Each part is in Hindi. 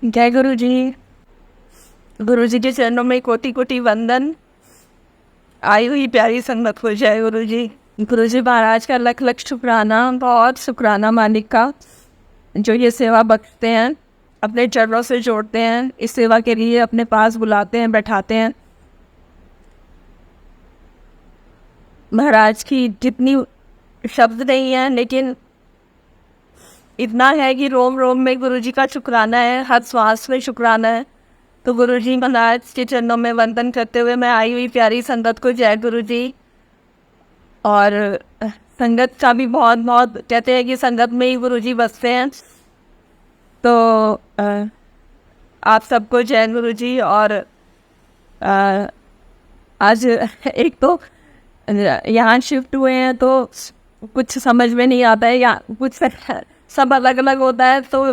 जय गुरु जी। गुरु जी के चरणों में कोटि कोटि वंदन। आई हुई प्यारी संगत को जय गुरु जी। गुरु जी महाराज का लख लख शुक्राना, बहुत शुक्राना मालिक का, जो ये सेवा बख्शते हैं, अपने चरणों से जोड़ते हैं, इस सेवा के लिए अपने पास बुलाते हैं, बैठाते हैं। महाराज की जितनी शब्द नहीं है, लेकिन इतना है कि रोम रोम में गुरु जी का शुक्राना है, हर श्वास में शुक्राना है। तो गुरु जी महाराज के चरणों में वंदन करते हुए मैं आई हुई प्यारी संगत को जय गुरु जी। और संगत का भी बहुत बहुत कहते हैं कि संगत में ही गुरु जी बसते हैं। तो आप सबको जय गुरु जी। और आज एक तो यहाँ शिफ्ट हुए हैं तो कुछ समझ में नहीं आता है, या कुछ सब अलग अलग होता है। तो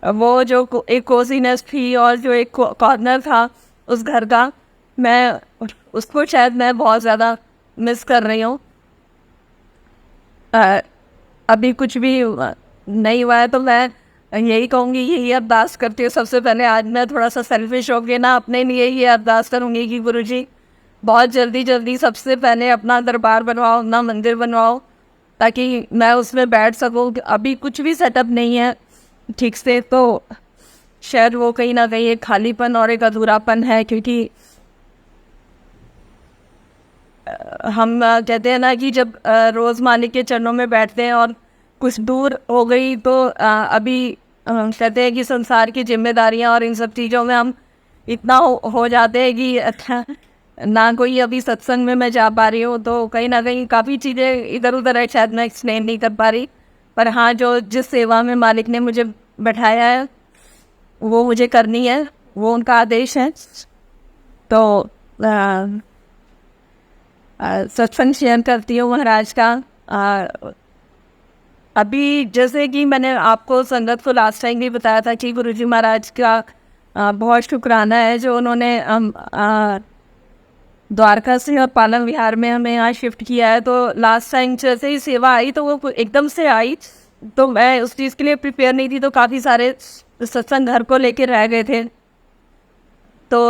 वो जो एक कोजीनेस थी और जो एक कॉर्नर था उस घर का, मैं उसको शायद मैं बहुत ज़्यादा मिस कर रही हूँ। अभी कुछ भी नहीं हुआ है तो मैं यही कहूँगी, यही अरदास करती हूँ। सबसे पहले आज मैं थोड़ा सा सेल्फिश हो गई ना, अपने लिए ही अरदास करूँगी कि गुरु जी बहुत जल्दी जल्दी सबसे पहले अपना दरबार बनवाओ, अपना मंदिर बनवाओ, ताकि मैं उसमें बैठ सकूँ। अभी कुछ भी सेटअप नहीं है ठीक से, तो शायद वो कहीं ना कहीं एक खालीपन और एक अधूरापन है। क्योंकि हम कहते हैं ना कि जब रोज़ मालिक के चरणों में बैठते हैं और कुछ दूर हो गई तो अभी कहते हैं कि संसार की जिम्मेदारियां और इन सब चीज़ों में हम इतना हो जाते हैं कि अच्छा ना कोई अभी सत्संग में मैं जा पा रही हूँ। तो कहीं ना कहीं काफ़ी चीज़ें इधर उधर है, शायद मैं एक्सप्लेन नहीं कर पा रही। पर हाँ, जो जिस सेवा में मालिक ने मुझे बैठाया है वो मुझे करनी है, वो उनका आदेश है। तो सत्संग शेयर करती हूँ महाराज का। अभी जैसे कि मैंने आपको संगत को लास्ट टाइम भी बताया था कि गुरुजी महाराज का बहुत शुक्राना है, जो उन्होंने द्वारका से और पालम विहार में हमें यहाँ शिफ्ट किया है। तो लास्ट टाइम जैसे ही सेवा आई तो वो एकदम से आई, तो मैं उस चीज़ के लिए प्रिपेयर नहीं थी। तो काफ़ी सारे सत्संग घर को लेके रह गए थे। तो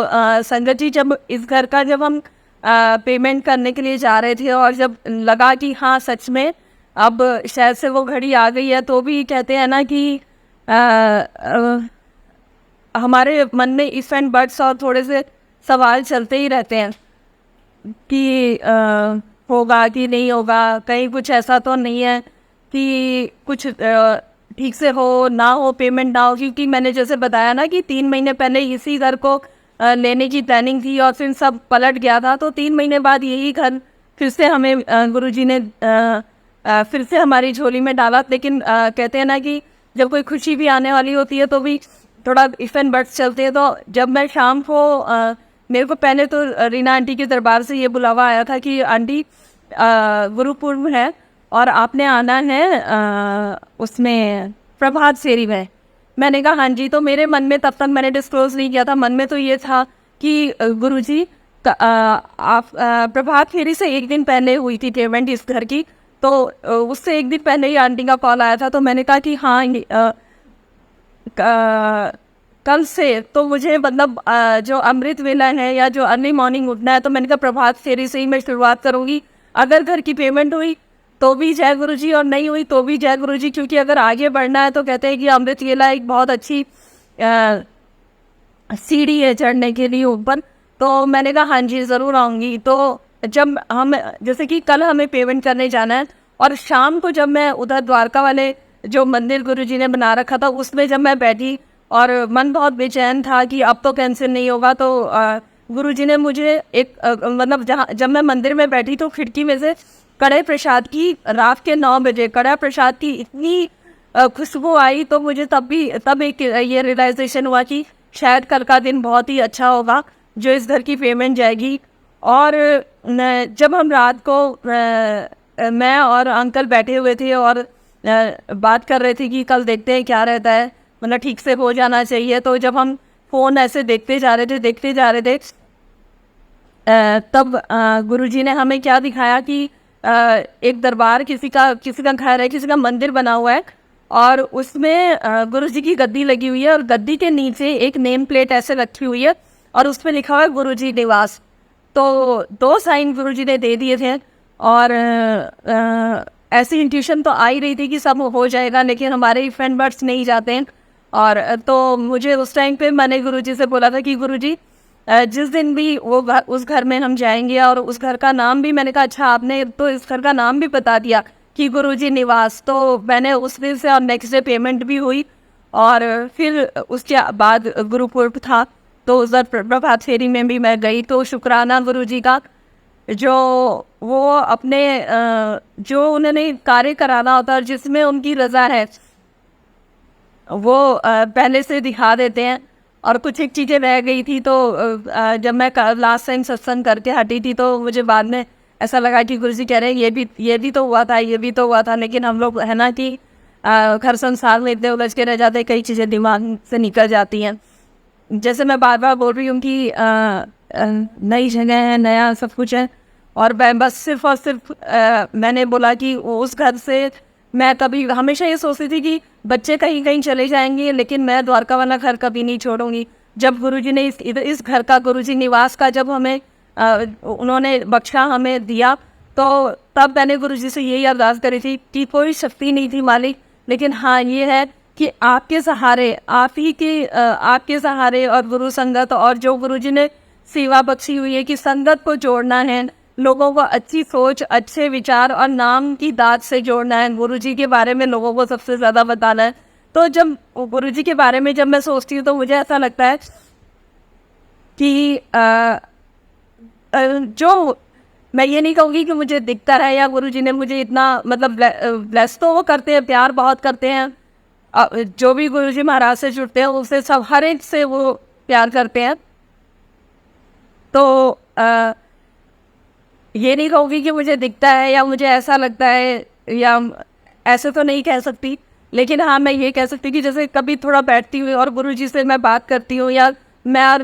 संगत जी, जब इस घर का जब हम पेमेंट करने के लिए जा रहे थे और जब लगा कि हाँ सच में अब शायद से वो घड़ी आ गई है, तो भी कहते हैं ना कि हमारे मन में इफ एंड बट्स और थोड़े से सवाल चलते ही रहते हैं कि होगा कि नहीं होगा, कहीं कुछ ऐसा तो नहीं है कि कुछ ठीक से हो ना हो, पेमेंट ना हो। क्योंकि मैंने जैसे बताया ना कि 3 महीने पहले इसी घर को लेने की प्लानिंग थी और फिर सब पलट गया था। तो 3 महीने बाद यही घर फिर से हमें गुरुजी ने फिर से हमारी झोली में डाला। लेकिन कहते हैं ना कि जब कोई खुशी भी आने वाली होती है तो भी थोड़ा इफ एंड बट्स चलते हैं। तो जब मैं शाम को मेरे को पहले तो रीना आंटी के दरबार से ये बुलावा आया था कि आंटी गुरुपूर्व है और आपने आना है उसमें प्रभात फेरी में। मैंने कहा हाँ जी। तो मेरे मन में तब तक मैंने डिस्क्लोज नहीं किया था, मन में तो ये था कि गुरुजी आप प्रभात फेरी से एक दिन पहले हुई थी पेमेंट इस घर की, तो उससे एक दिन पहले ही आंटी का कॉल आया था। तो मैंने कहा कि हाँ कल से तो मुझे मतलब जो अमृत वेला है या जो अर्ली मॉर्निंग उठना है, तो मैंने कहा प्रभात फेरी से ही मैं शुरुआत करूँगी। अगर घर की पेमेंट हुई तो भी जय गुरुजी और नहीं हुई तो भी जय गुरुजी, क्योंकि अगर आगे बढ़ना है तो कहते हैं कि अमृत वेला एक बहुत अच्छी सीढ़ी है चढ़ने के लिए ऊपर। तो मैंने कहा हाँ जी ज़रूर आऊँगी। तो जब हम जैसे कि कल हमें पेमेंट करने जाना है और शाम को जब मैं उधर द्वारका वाले जो मंदिर गुरुजी ने बना रखा था उसमें जब मैं बैठी और मन बहुत बेचैन था कि अब तो कैंसिल नहीं होगा, तो गुरुजी ने मुझे एक मतलब जब मैं मंदिर में बैठी तो खिड़की में से कड़े प्रसाद की रात के 9 बजे कड़ा प्रसाद की इतनी खुशबू आई। तो मुझे तब एक ये रियलाइजेशन हुआ कि शायद कल का दिन बहुत ही अच्छा होगा जो इस घर की पेमेंट जाएगी। और जब हम रात को मैं और अंकल बैठे हुए थे और बात कर रहे थे कि कल देखते हैं क्या रहता है, मतलब ठीक से हो जाना चाहिए। तो जब हम फ़ोन ऐसे देखते जा रहे थे तब गुरुजी ने हमें क्या दिखाया कि एक दरबार किसी का घर है, किसी का मंदिर बना हुआ है और उसमें गुरुजी की गद्दी लगी हुई है और गद्दी के नीचे एक नेम प्लेट ऐसे रखी हुई है और उस पर लिखा हुआ है गुरुजी निवास। तो 2 साइन गुरुजी ने दे दिए थे और ऐसी इंट्यूशन तो आ ही रही थी कि सब हो जाएगा, लेकिन हमारे फ्रेंड बर्ड्स नहीं जाते हैं। और तो मुझे उस टाइम पे मैंने गुरुजी से बोला था कि गुरुजी जिस दिन भी वो उस घर में हम जाएंगे, और उस घर का नाम भी मैंने कहा अच्छा आपने तो इस घर का नाम भी बता दिया कि गुरुजी निवास। तो मैंने उस दिन से और नेक्स्ट डे पेमेंट भी हुई। और फिर उसके बाद गुरुपुरब था तो उस प्रभात फेरी में भी मैं गई। तो शुक्राना गुरुजी का, जो वो अपने जो उन्होंने कार्य कराना होता है और जिसमें उनकी रज़ा है वो पहले से दिखा देते हैं। और कुछ एक चीज़ें रह गई थी तो जब मैं लास्ट टाइम सत्संग करके हटी थी तो मुझे बाद में ऐसा लगा कि गुरुजी कह रहे हैं ये भी तो हुआ था, ये भी तो हुआ था। लेकिन हम लोग है ना कि घर संसार में इतने उलझ के रह जाते, कई चीज़ें दिमाग से निकल जाती हैं। जैसे मैं बार बार बोल रही हूँ कि नई जगह है, नया सब कुछ है, और मैं बस सिर्फ और सिर्फ मैंने बोला कि उस घर से मैं कभी हमेशा ये सोचती थी कि बच्चे कहीं कहीं चले जाएंगे लेकिन मैं द्वारका वाला घर कभी नहीं छोड़ूंगी। जब गुरुजी ने इस घर का गुरुजी निवास का जब हमें उन्होंने बख्शा हमें दिया, तो तब मैंने गुरुजी से यही अरदास करी थी कि कोई शक्ति नहीं थी मालिक, लेकिन हाँ ये है कि आपके सहारे, आप ही के आपके सहारे और गुरु संगत और जो गुरुजी ने सेवा बख्शी हुई है कि संगत को जोड़ना है, लोगों को अच्छी सोच, अच्छे विचार और नाम की दात से जोड़ना है, गुरुजी के बारे में लोगों को सबसे ज़्यादा बताना है। तो जब गुरुजी के बारे में जब मैं सोचती हूँ तो मुझे ऐसा लगता है कि जो मैं ये नहीं कहूँगी कि मुझे दिखता है या गुरुजी ने मुझे इतना मतलब ब्लेस तो वो करते हैं, प्यार बहुत करते हैं। जो भी गुरुजी महाराज से जुड़ते हैं उससे सब हर एक से वो प्यार करते हैं। तो ये नहीं कहूँगी कि मुझे दिखता है या मुझे ऐसा लगता है, या ऐसे तो नहीं कह सकती, लेकिन हाँ मैं ये कह सकती कि जैसे कभी थोड़ा बैठती हूँ और गुरुजी से मैं बात करती हूँ या मैं और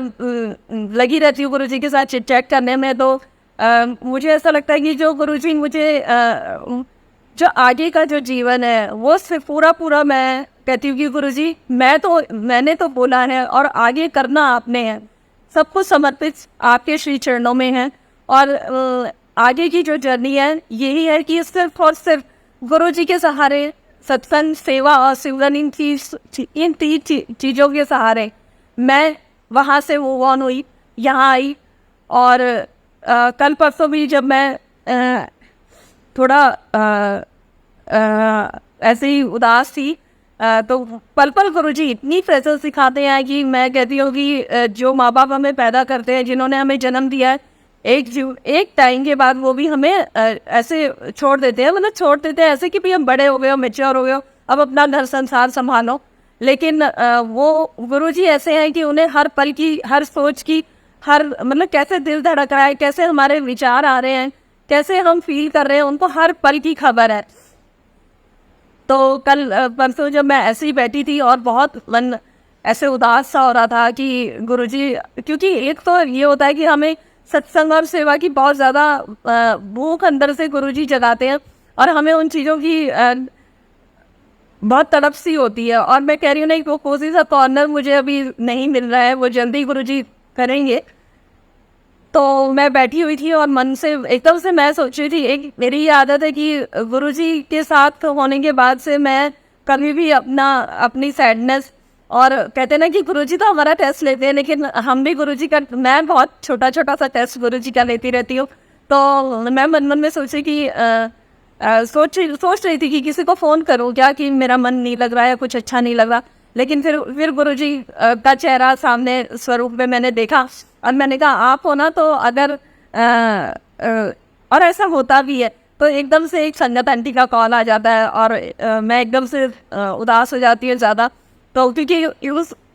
लगी रहती हूँ गुरुजी के साथ चिट चैट करने में, तो मुझे ऐसा लगता है कि जो गुरुजी मुझे जो आगे का जो जीवन है वो सिर्फ पूरा मैं कहती हूँ कि गुरुजी मैंने तो बोला है और आगे करना आपने है, सब कुछ समर्पित आपके श्री चरणों में है। और आगे की जो जर्नी है यही है कि सिर्फ और सिर्फ गुरुजी के सहारे, सत्संग, सेवा और सिमरन, इन 3 चीज़ों के सहारे मैं वहाँ से मूव ऑन हुई, यहाँ आई। और कल परसों भी जब मैं थोड़ा ऐसे ही उदास थी तो पल पल गुरुजी इतनी प्रेजेंस सिखाते हैं कि मैं कहती हूँ कि जो माँ बाप हमें पैदा करते हैं, जिन्होंने हमें जन्म दिया है, एक टाइम के बाद वो भी हमें ऐसे छोड़ देते हैं, मतलब छोड़ देते हैं ऐसे कि भाई हम बड़े हो गए हो, मैच्योर हो गए हो, अब अपना घर संसार संभालो। लेकिन वो गुरुजी ऐसे हैं कि उन्हें हर पल की, हर सोच की, हर मतलब कैसे दिल धड़क रहा है, कैसे हमारे विचार आ रहे हैं, कैसे हम फील कर रहे हैं, उनको हर पल की खबर है। तो कल परसों जब मैं ऐसे ही बैठी थी और बहुत मन ऐसे उदास सा हो रहा था कि गुरुजी, क्योंकि एक तो ये होता है कि हमें सत्संग और सेवा की बहुत ज़्यादा भूख अंदर से गुरुजी जगाते हैं और हमें उन चीज़ों की बहुत तड़प सी होती है। और मैं कह रही हूँ नहीं, वो कोई सा कॉर्नर मुझे अभी नहीं मिल रहा है, वो जल्दी गुरुजी करेंगे। तो मैं बैठी हुई थी और मन से एकदम से मैं सोच रही थी, एक मेरी ये आदत है कि गुरुजी के साथ होने के बाद से मैं कभी भी अपनी सैडनेस, और कहते हैं ना कि गुरुजी तो हमारा टेस्ट लेते हैं, लेकिन हम भी गुरुजी का, मैं बहुत छोटा सा टेस्ट गुरुजी का लेती रहती हूँ। तो मैं मन में सोची कि सोच रही थी कि किसी को फ़ोन करूँ क्या, कि मेरा मन नहीं लग रहा है, कुछ अच्छा नहीं लग रहा। लेकिन फिर गुरुजी का चेहरा सामने स्वरूप में मैंने देखा और मैंने कहा आप हो ना, तो अगर और ऐसा होता भी है तो एकदम से एक संगत आंटी का कॉल आ जाता है और मैं एकदम से उदास हो जाती है ज़्यादा। तो क्योंकि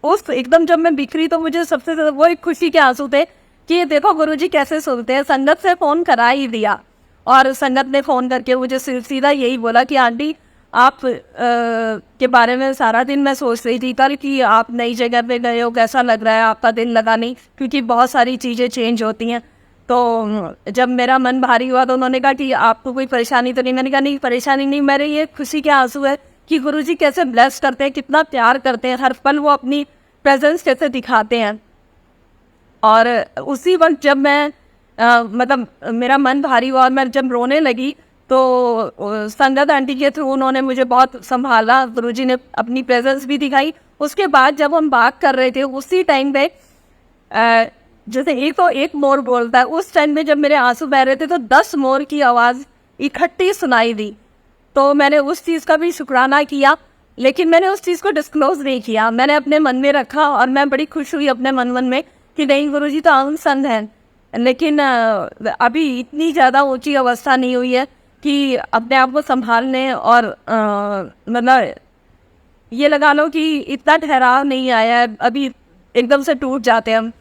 उस एकदम जब मैं बिखरी तो मुझे सबसे ज़्यादा वो एक खुशी के आंसू थे कि देखो गुरुजी कैसे सुनते हैं। संगत से फ़ोन करा ही दिया और संगत ने फ़ोन करके मुझे सीधा यही बोला कि आंटी आप के बारे में सारा दिन मैं सोच रही थी कल कि आप नई जगह पे गए हो, कैसा लग रहा है, आपका दिल लगा नहीं, क्योंकि बहुत सारी चीज़ें चेंज होती हैं। तो जब मेरा मन भारी हुआ तो उन्होंने कहा कि आपको कोई परेशानी तो नहीं। मैंने कहा नहीं, परेशानी नहीं, मेरे ये खुशी के आंसू है कि गुरुजी कैसे ब्लेस करते हैं, कितना प्यार करते हैं, हर पल वो अपनी प्रेजेंस कैसे दिखाते हैं। और उसी वक्त जब मैं मतलब मेरा मन भारी हुआ और मैं जब रोने लगी तो संगत आंटी के थ्रू उन्होंने मुझे बहुत संभाला, गुरुजी ने अपनी प्रेजेंस भी दिखाई। उसके बाद जब हम बात कर रहे थे उसी टाइम पे जैसे एक तो एक मोर बोलता है, उस टाइम में जब मेरे आंसू बह रहे थे तो 10 मोर की आवाज़ इकट्ठी सुनाई दी। तो मैंने उस चीज़ का भी शुक्राना किया, लेकिन मैंने उस चीज़ को डिस्क्लोज नहीं किया, मैंने अपने मन में रखा। और मैं बड़ी खुश हुई अपने मन में कि नहीं, गुरुजी तो आम संत हैं, लेकिन अभी इतनी ज़्यादा ऊंची अवस्था नहीं हुई है कि अपने आप को संभालने और मतलब ये लगा लो कि इतना ठहराव नहीं आया है, अभी एकदम से टूट जाते हैं हम।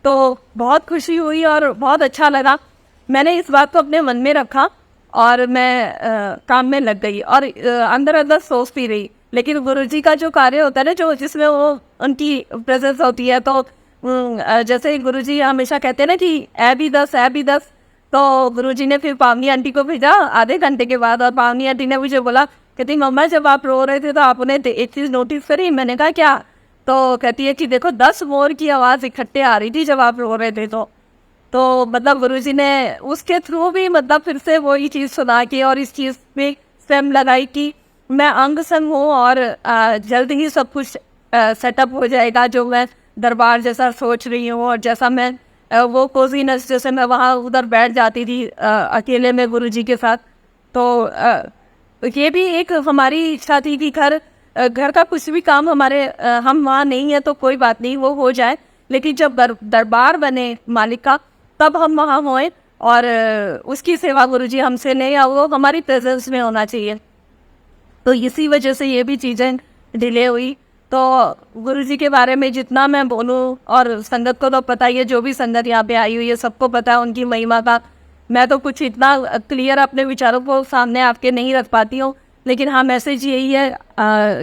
तो बहुत खुशी हुई और बहुत अच्छा लगा। मैंने इस बात को अपने मन में रखा और मैं काम में लग गई और अंदर अंदर सोचती रही। लेकिन गुरुजी का जो कार्य होता है ना, जो जिसमें वो उनकी प्रेजेंस होती है, तो जैसे गुरुजी हमेशा कहते हैं ना कि ऐ भी 10। तो गुरुजी ने फिर पावनी आंटी को भेजा आधे घंटे के बाद, और पावनी आंटी ने मुझे बोला, कहती मम्मा जब आप रो रहे थे तो आपने एक चीज़ नोटिस करी? मैंने कहा क्या? तो कहती है कि देखो 10 मोर की आवाज़ इकट्ठे आ रही थी जब आप रो रहे थे। तो मतलब गुरुजी ने उसके थ्रू भी मतलब फिर से वही चीज़ सुना के और इस चीज़ में स्वयं लगाई कि मैं अंग संग हूँ और जल्द ही सब कुछ सेटअप हो जाएगा, जो मैं दरबार जैसा सोच रही हूँ। और जैसा मैं वो कोजीनेस, जैसे मैं वहाँ उधर बैठ जाती थी अकेले में गुरुजी के साथ, तो ये भी एक हमारी इच्छा थी कि घर का कुछ भी काम हमारे हम वहाँ नहीं है तो कोई बात नहीं, वो हो जाए, लेकिन जब दरबार बने मालिक का तब हम वहाँ होएं और उसकी सेवा गुरुजी हमसे नहीं, या वो हमारी प्रेजेंस में होना चाहिए। तो इसी वजह से ये भी चीज़ें डिले हुई। तो गुरुजी के बारे में जितना मैं बोलूँ, और संगत को तो पता ही है, जो भी संगत यहाँ पे आई हुई है सबको पता है उनकी महिमा का। मैं तो कुछ इतना क्लियर अपने विचारों को सामने आपके नहीं रख पाती हूँ, लेकिन हाँ मैसेज यही है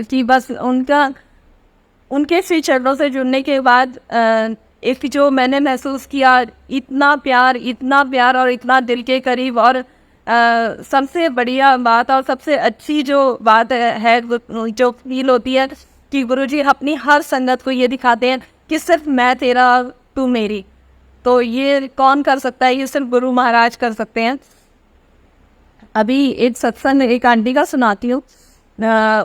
कि बस उनके श्री चरणों से जुड़ने के बाद एक जो मैंने महसूस किया, इतना प्यार और इतना दिल के करीब। और सबसे बढ़िया बात और सबसे अच्छी जो बात है जो फील होती है कि गुरुजी अपनी हर संगत को ये दिखाते हैं कि सिर्फ मैं तेरा तू मेरी। तो ये कौन कर सकता है? ये सिर्फ गुरु महाराज कर सकते हैं। अभी एक सत्संग एक आंटी का सुनाती हूँ।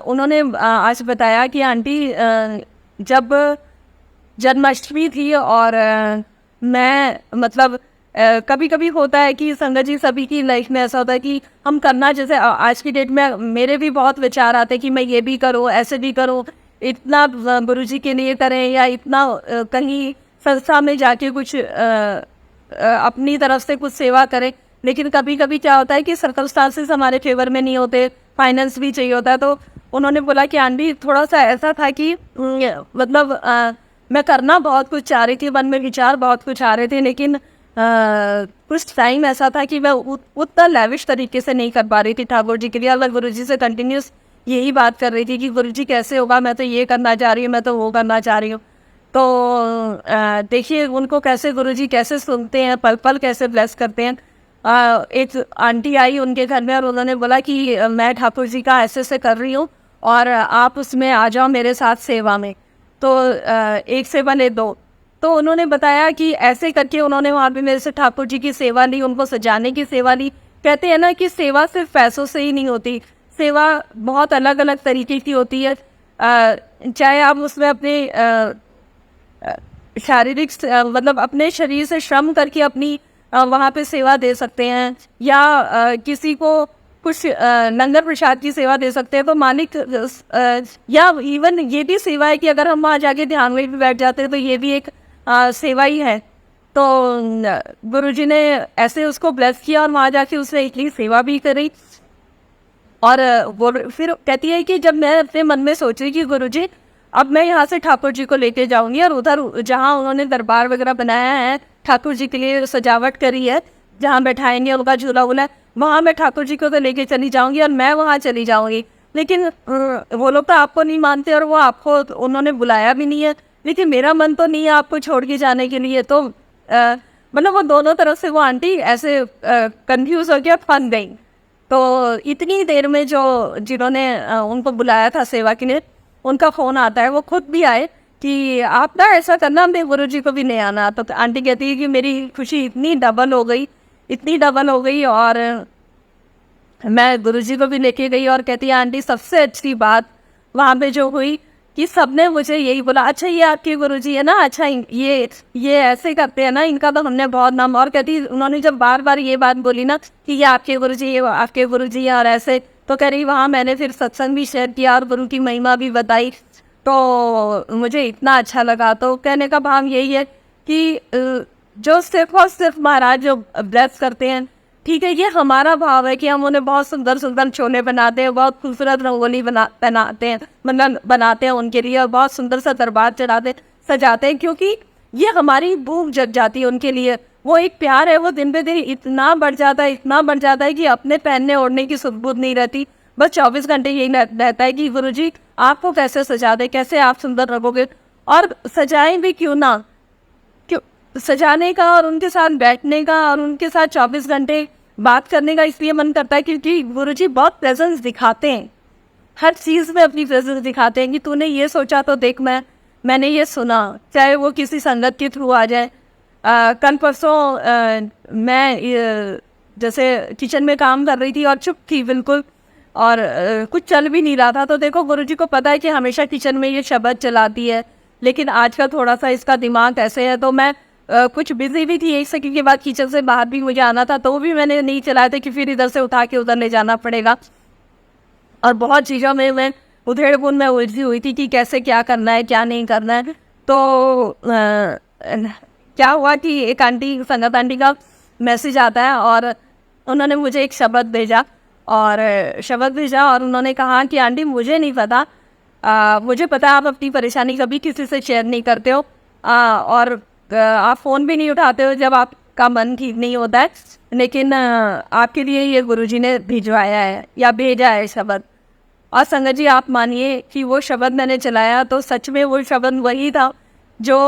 उन्होंने आज बताया कि आंटी जब जन्माष्टमी थी और मैं मतलब कभी कभी होता है कि संगत जी सभी की लाइफ में ऐसा होता है कि हम करना, जैसे आज की डेट में मेरे भी बहुत विचार आते हैं कि मैं ये भी करूँ, ऐसे भी करूँ, इतना गुरुजी के लिए करें या इतना कहीं संस्था में जाके कुछ अपनी तरफ से कुछ सेवा करें। लेकिन कभी कभी क्या होता है कि सर्कमस्टांसेस हमारे फेवर में नहीं होते, फाइनेंस भी चाहिए होता है। तो उन्होंने बोला कि आंटी थोड़ा सा ऐसा था कि मतलब मैं करना बहुत कुछ चाह रही थी, मन में विचार बहुत कुछ आ रहे थे, लेकिन कुछ टाइम ऐसा था कि मैं उतना लेविश तरीके से नहीं कर पा रही थी ठाकुर जी के लिए। और मैं गुरुजी से कंटिन्यूस यही बात कर रही थी कि गुरुजी कैसे होगा, मैं तो ये करना चाह रही हूँ, मैं तो वो करना चाह रही हूँ। तो देखिए उनको कैसे गुरुजी कैसे सुनते हैं, पल पल कैसे ब्लेस करते हैं। एक आंटी आई उनके घर में और उन्होंने बोला कि मैं ठाकुर जी का ऐसे कर रही हूँ और आप उसमें आ जाओ मेरे साथ सेवा में। तो एक से भले दो। तो उन्होंने बताया कि ऐसे करके उन्होंने वहाँ पे मेरे से ठाकुर जी की सेवा ली, उनको सजाने की सेवा ली। कहते हैं ना कि सेवा सिर्फ पैसों से ही नहीं होती, सेवा बहुत अलग अलग तरीके की होती है। चाहे आप उसमें अपने शारीरिक मतलब अपने शरीर से श्रम करके अपनी वहाँ पे सेवा दे सकते हैं, या किसी को कुछ लंगर प्रसाद की सेवा दे सकते हैं। तो मालिक या इवन ये भी सेवा है कि अगर हम वहाँ जाके ध्यान में भी बैठ जाते हैं तो ये भी एक सेवा ही है। तो गुरुजी ने ऐसे उसको ब्लेस किया और वहाँ जाके उसने इतनी सेवा भी करी। और वो फिर कहती है कि जब मैं अपने मन में सोच रही कि गुरुजी अब मैं यहाँ से ठाकुर जी को लेके जाऊँगी, और उधर जहाँ उन्होंने दरबार वगैरह बनाया है, ठाकुर जी के लिए सजावट करी है, जहाँ बैठाएंगे उनका झूला वूला, वहाँ मैं ठाकुर जी को तो लेके चली जाऊँगी और मैं वहाँ चली जाऊँगी। लेकिन वो लोग तो आपको नहीं मानते और वो आपको उन्होंने बुलाया भी नहीं है, लेकिन मेरा मन तो नहीं है आपको छोड़ के जाने के लिए। तो मतलब वो दोनों तरफ से वो आंटी ऐसे कंफ्यूज हो गया, फंस गई। तो इतनी देर में जो जिन्होंने उनको बुलाया था सेवा के लिए, उनका फ़ोन आता है, वो खुद भी आए कि आप ना ऐसा करना, अपने गुरुजी को भी ले आना। तो आंटी कहती है कि मेरी खुशी इतनी डबल हो गई, इतनी डबल हो गई, और मैं गुरुजी को भी लेके गई, और कहती है आंटी सबसे अच्छी बात वहाँ पे जो हुई कि सबने मुझे यही बोला, अच्छा ये आपके गुरुजी है ना, अच्छा ये ऐसे करते हैं ना, इनका तो हमने बहुत नाम। और कहती उन्होंने जब बार बार ये बात बोली ना कि ये आपके गुरुजी, ये आपके गुरुजी है और ऐसे, तो कह रही वहाँ मैंने फिर सत्संग भी शेयर किया और गुरु की महिमा भी बताई, तो मुझे इतना अच्छा लगा। तो कहने का भाव यही है कि जो सिर्फ और सिर्फ महाराज जो ब्लेस करते हैं, ठीक है, ये हमारा भाव है कि हम उन्हें बहुत सुंदर सुंदर छोले बनाते हैं, बहुत खूबसूरत रंगोली बनाते हैं, मतलब बनाते हैं उनके लिए, और बहुत सुंदर सा दरबार चढ़ाते सजाते हैं, क्योंकि ये हमारी भूख जग जाती है उनके लिए। वो एक प्यार है, वो दिन पे दिन इतना बढ़ जाता है, इतना बढ़ जाता है कि अपने पहनने ओढ़ने की सुध-बुध नहीं रहती, बस 24 घंटे यही रहता है कि गुरुजी आपको कैसे सजा दे, कैसे आप सुंदर रहोगे। और सजाएं भी क्यों ना, सजाने का और उनके साथ बैठने का और उनके साथ 24 घंटे बात करने का इसलिए मन करता है क्योंकि गुरुजी बहुत प्रेजेंस दिखाते हैं, हर चीज़ में अपनी प्रेजेंस दिखाते हैं कि तूने ये सोचा तो देख, मैंने ये सुना, चाहे वो किसी संगत के थ्रू आ जाए। कल परसों मैं जैसे किचन में काम कर रही थी और चुप थी बिल्कुल, और कुछ चल भी नहीं रहा था, तो देखो गुरुजी को पता है कि हमेशा किचन में ये शब्द चलाती है, लेकिन आज का थोड़ा सा इसका दिमाग ऐसे है, तो मैं कुछ बिजी भी थी, 1 सेकंड के बाद किचन से बाहर भी मुझे आना था, तो भी मैंने नहीं चलाया था कि फिर इधर से उठा के उधर ले जाना पड़ेगा, और बहुत चीज़ों में मैं उधेड़-बुन में उलझी हुई थी कि कैसे क्या करना है, क्या नहीं करना है। तो क्या हुआ कि एक आंटी, संगत आंटी का मैसेज आता है, और उन्होंने मुझे एक शब्द भेजा, और उन्होंने कहा कि आंटी मुझे नहीं पता, मुझे पता है आप अपनी परेशानी कभी किसी से शेयर नहीं करते हो, और आप फ़ोन भी नहीं उठाते हो जब आपका मन ठीक नहीं होता है, लेकिन आपके लिए ये गुरुजी ने भिजवाया है या भेजा है शब्द। और संगत जी आप मानिए कि वो शब्द मैंने चलाया तो सच में वो शब्द वही था जो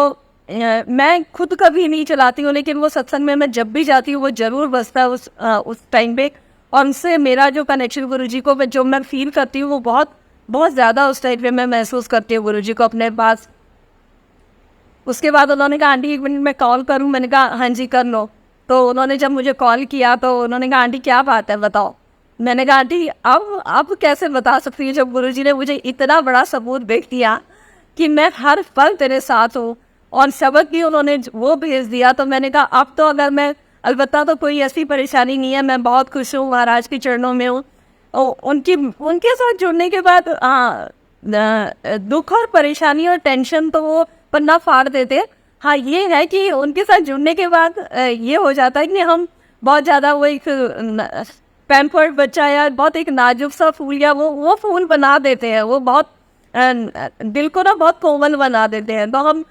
मैं खुद कभी नहीं चलाती हूँ, लेकिन वो सत्संग में मैं जब भी जाती हूँ वो ज़रूर बजता है उस टाइम पे, और उससे मेरा जो कनेक्शन गुरुजी को जो मैं फील करती हूँ वो बहुत बहुत ज़्यादा उस टाइम पे मैं महसूस करती हूँ गुरुजी को अपने पास। उसके बाद उन्होंने कहा आंटी 1 मिनट मैं कॉल करूं, मैंने कहा हाँ जी कर लो। तो उन्होंने जब मुझे कॉल किया तो उन्होंने कहा आंटी क्या बात है बताओ। मैंने कहा आंटी अब कैसे बता सकती है जब गुरुजी ने मुझे इतना बड़ा सबूत देख दिया कि मैं हर पल तेरे साथ हूँ, और शब्द भी उन्होंने वो भेज दिया। तो मैंने कहा अब तो अगर मैं, अलबत्ता तो कोई ऐसी परेशानी नहीं है, मैं बहुत खुश हूँ, महाराज के चरणों में हूँ। उनके साथ जुड़ने के बाद दुख और परेशानी और टेंशन तो वो पन्ना फाड़ देते हैं। हाँ ये है कि उनके साथ जुड़ने के बाद ये हो जाता है कि हम बहुत ज़्यादा वो एक पैम्पर्ड बच्चा या बहुत एक नाजुक सा फूल या वो फूल बना देते हैं, वो बहुत दिल को ना बहुत कोमल बना देते हैं। तो हम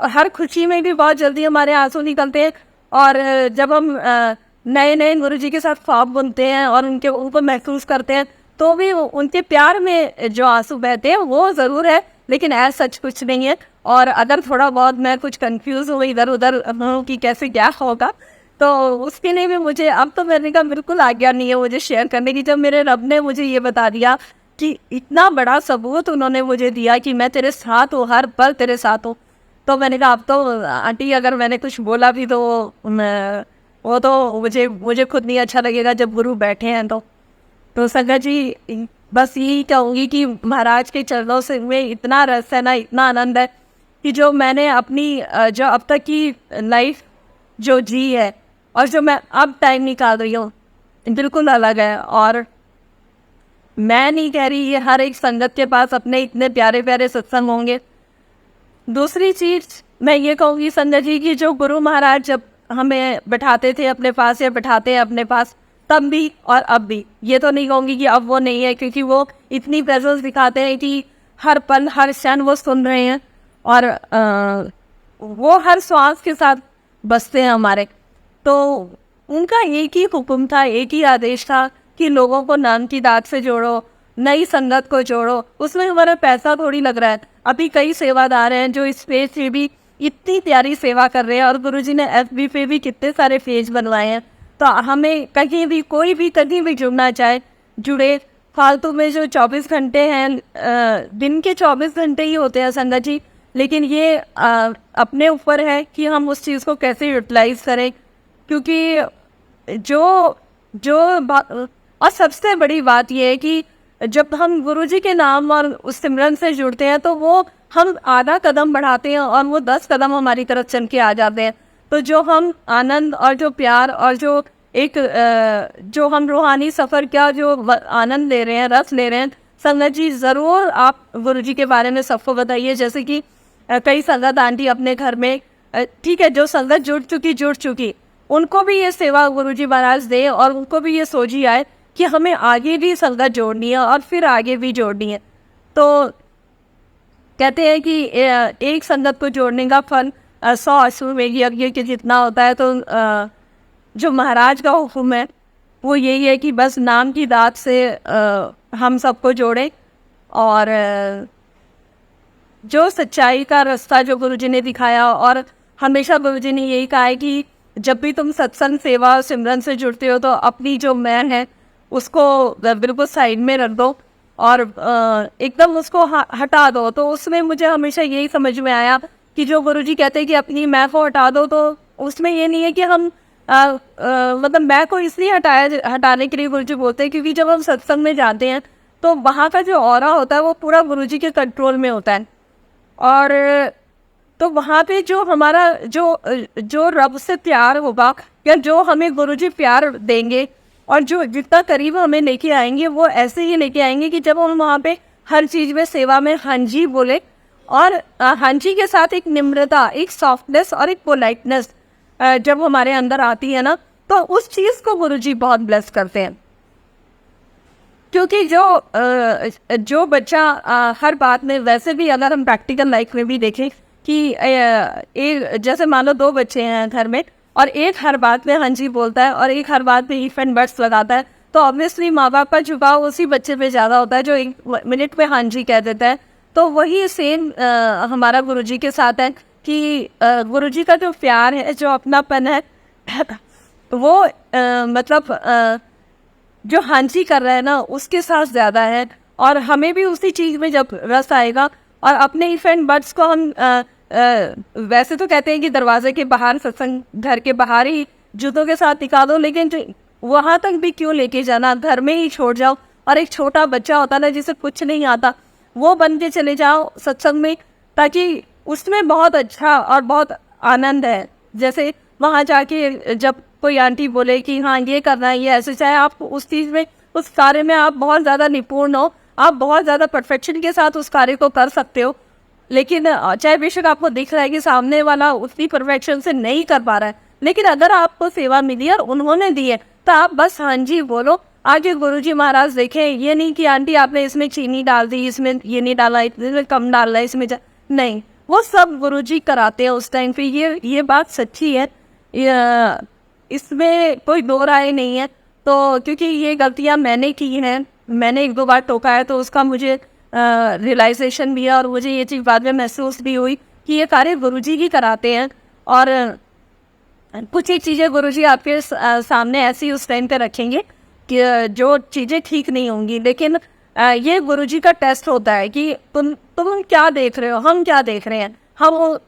हर खुशी में भी बहुत जल्दी हमारे आंसू निकलते हैं, और जब हम नए नए गुरुजी के साथ ख्वाब बुनते हैं और उनको महसूस करते हैं तो भी उनके प्यार में जो आंसू बहते हैं वो ज़रूर है, लेकिन ऐसा सच कुछ नहीं है। और अगर थोड़ा बहुत मैं कुछ कंफ्यूज हूँ इधर उधर कि कैसे क्या होगा, तो उसके लिए भी मुझे अब तो मैंने कहा बिल्कुल आज्ञा नहीं है मुझे शेयर करने की। जब मेरे रब ने मुझे ये बता दिया कि इतना बड़ा सबूत उन्होंने मुझे दिया कि मैं तेरे साथ हूँ, हर पल तेरे साथ हूँ, तो मैंने कहा अब तो आंटी अगर मैंने कुछ बोला भी तो वो तो मुझे खुद नहीं अच्छा लगेगा जब गुरु बैठे हैं। तो संगत जी बस यही कहूँगी कि महाराज के चरणों से में इतना रस है ना, इतना आनंद है कि जो मैंने अपनी जो अब तक की लाइफ जो जी है और जो मैं अब टाइम निकाल रही हूँ बिल्कुल अलग है। और मैं नहीं कह रही ये हर एक संगत के पास अपने इतने प्यारे प्यारे सत्संग होंगे। दूसरी चीज़ मैं ये कहूँगी संगत जी की जो गुरु महाराज जब हमें बैठाते थे अपने पास या बैठाते हैं अपने पास, तब भी और अब भी, ये तो नहीं कहूँगी कि अब वो नहीं है, क्योंकि वो इतनी प्रेजेंस दिखाते हैं कि हर पल हर क्षण वो सुन रहे हैं, और वो हर श्वास के साथ बसते हैं हमारे। तो उनका एक ही हुक्म था, एक ही आदेश था कि लोगों को नाम की दात से जोड़ो, नई संगत को जोड़ो। उसमें हमारा पैसा थोड़ी लग रहा है। अभी कई सेवादार हैं जो इस पेज से भी इतनी प्यारी सेवा कर रहे हैं, और गुरुजी ने FB पे भी कितने सारे पेज बनवाए हैं। तो हमें कहीं भी कोई भी कहीं भी जुड़ना चाहे जुड़े। फालतू में जो 24 घंटे हैं, दिन के 24 घंटे ही होते हैं संगत जी, लेकिन ये अपने ऊपर है कि हम उस चीज़ को कैसे यूटिलाइज करें। क्योंकि जो जो और सबसे बड़ी बात यह है कि जब हम गुरुजी के नाम और उस सिमरन से जुड़ते हैं तो वो हम आधा कदम बढ़ाते हैं और वो 10 कदम हमारी तरफ चल के आ जाते हैं। तो जो हम आनंद और जो प्यार और जो एक जो हम रूहानी सफ़र का जो आनंद ले रहे हैं, रस ले रहे हैं, संगत जी ज़रूर आप गुरुजी के बारे में सबको बताइए। जैसे कि कई संगत आंटी अपने घर में, ठीक है, जो संगत जुड़ चुकी उनको भी ये सेवा गुरुजी महाराज दे और उनको भी ये सोची आए कि हमें आगे भी संगत जोड़नी है और फिर आगे भी जोड़नी है। तो कहते हैं कि एक संगत को जोड़ने का फल 100 अश्वमेध यज्ञ के जितना होता है। तो जो महाराज का हुक्म है वो यही है कि बस नाम की दात से हम सबको जोड़ें और जो सच्चाई का रास्ता जो गुरुजी ने दिखाया, और हमेशा गुरुजी ने यही कहा है कि जब भी तुम सत्संग सेवा सिमरन से जुड़ते हो तो अपनी जो मैं है उसको बिल्कुल साइड में रख दो और एकदम उसको हटा दो। तो उसमें मुझे हमेशा यही समझ में आया कि जो गुरुजी कहते हैं कि अपनी मैं को हटा दो, तो उसमें ये नहीं है कि हम मतलब मैं को इसलिए हटाने के लिए गुरुजी बोलते हैं क्योंकि जब हम सत्संग में जाते हैं तो वहाँ का जो ऑरा होता है वो पूरा गुरुजी के कंट्रोल में होता है। और तो वहाँ पे जो हमारा जो रब से प्यार होगा या जो हमें गुरुजी प्यार देंगे और जो जितना करीब हमें लेके आएंगे वो ऐसे ही लेके आएंगे कि जब हम वहाँ पे हर चीज़ में सेवा में हाँ जी बोले, और हाँ जी के साथ एक निम्रता, एक सॉफ्टनेस और एक पोलाइटनेस जब हमारे अंदर आती है ना, तो उस चीज़ को गुरुजी बहुत ब्लेस करते हैं। क्योंकि जो बच्चा हर बात में, वैसे भी अगर हम प्रैक्टिकल लाइफ में भी देखें कि एक जैसे मान लो 2 बच्चे हैं घर में और एक हर बात में हाँ जी बोलता है और एक हर बात में इफ एंड बट्स लगाता है, तो ऑब्वियसली माँ बाप का झुकाव उसी बच्चे पे ज़्यादा होता है जो 1 मिनट में हाँ जी कह देता है। तो वही सेम हमारा गुरुजी के साथ है कि गुरुजी का जो प्यार है, जो अपनापन है वो मतलब जो हाँ जी कर रहा है ना उसके साथ ज़्यादा है। और हमें भी उसी चीज़ में जब रस आएगा और अपने इफ एंड बट्स को हम वैसे तो कहते हैं कि दरवाजे के बाहर, सत्संग घर के बाहर ही जूतों के साथ निकालो, लेकिन वहाँ तक भी क्यों लेके जाना, घर में ही छोड़ जाओ। और एक छोटा बच्चा होता ना जिसे कुछ नहीं आता, वो बन के चले जाओ सत्संग में, ताकि उसमें बहुत अच्छा और बहुत आनंद है। जैसे वहाँ जाके जब कोई आंटी बोले कि हाँ ये करना है, ये ऐसे, चाहे आप उस चीज़ में, उस कार्य में आप बहुत ज़्यादा निपुण हो, आप बहुत ज़्यादा परफेक्शन के साथ उस कार्य को कर सकते हो, लेकिन चाहे बेशक आपको दिख रहा है कि सामने वाला उतनी परफेक्शन से नहीं कर पा रहा है, लेकिन अगर आपको सेवा मिली और उन्होंने दी है तो आप बस हाँ जी बोलो। आगे गुरुजी महाराज देखें, ये नहीं कि आंटी आपने इसमें चीनी डाल दी, इसमें ये नहीं डाला, इसमें कम डालना है, इसमें नहीं, वो सब गुरुजी कराते हैं उस टाइम पे। ये बात सच्ची है, इसमें कोई दो राय नहीं है। तो क्योंकि ये गलतियाँ मैंने की हैं, मैंने 1-2 बार टोका है, तो उसका मुझे रियलाइजेशन भी है और मुझे ये चीज़ बाद में महसूस भी हुई कि ये कार्य गुरुजी ही कराते हैं। और कुछ ही चीज़ें गुरुजी आपके सामने ऐसी उस टाइम पे रखेंगे कि जो चीज़ें ठीक नहीं होंगी, लेकिन ये गुरुजी का टेस्ट होता है कि तुम क्या देख रहे हो, हम क्या देख रहे हैं। हम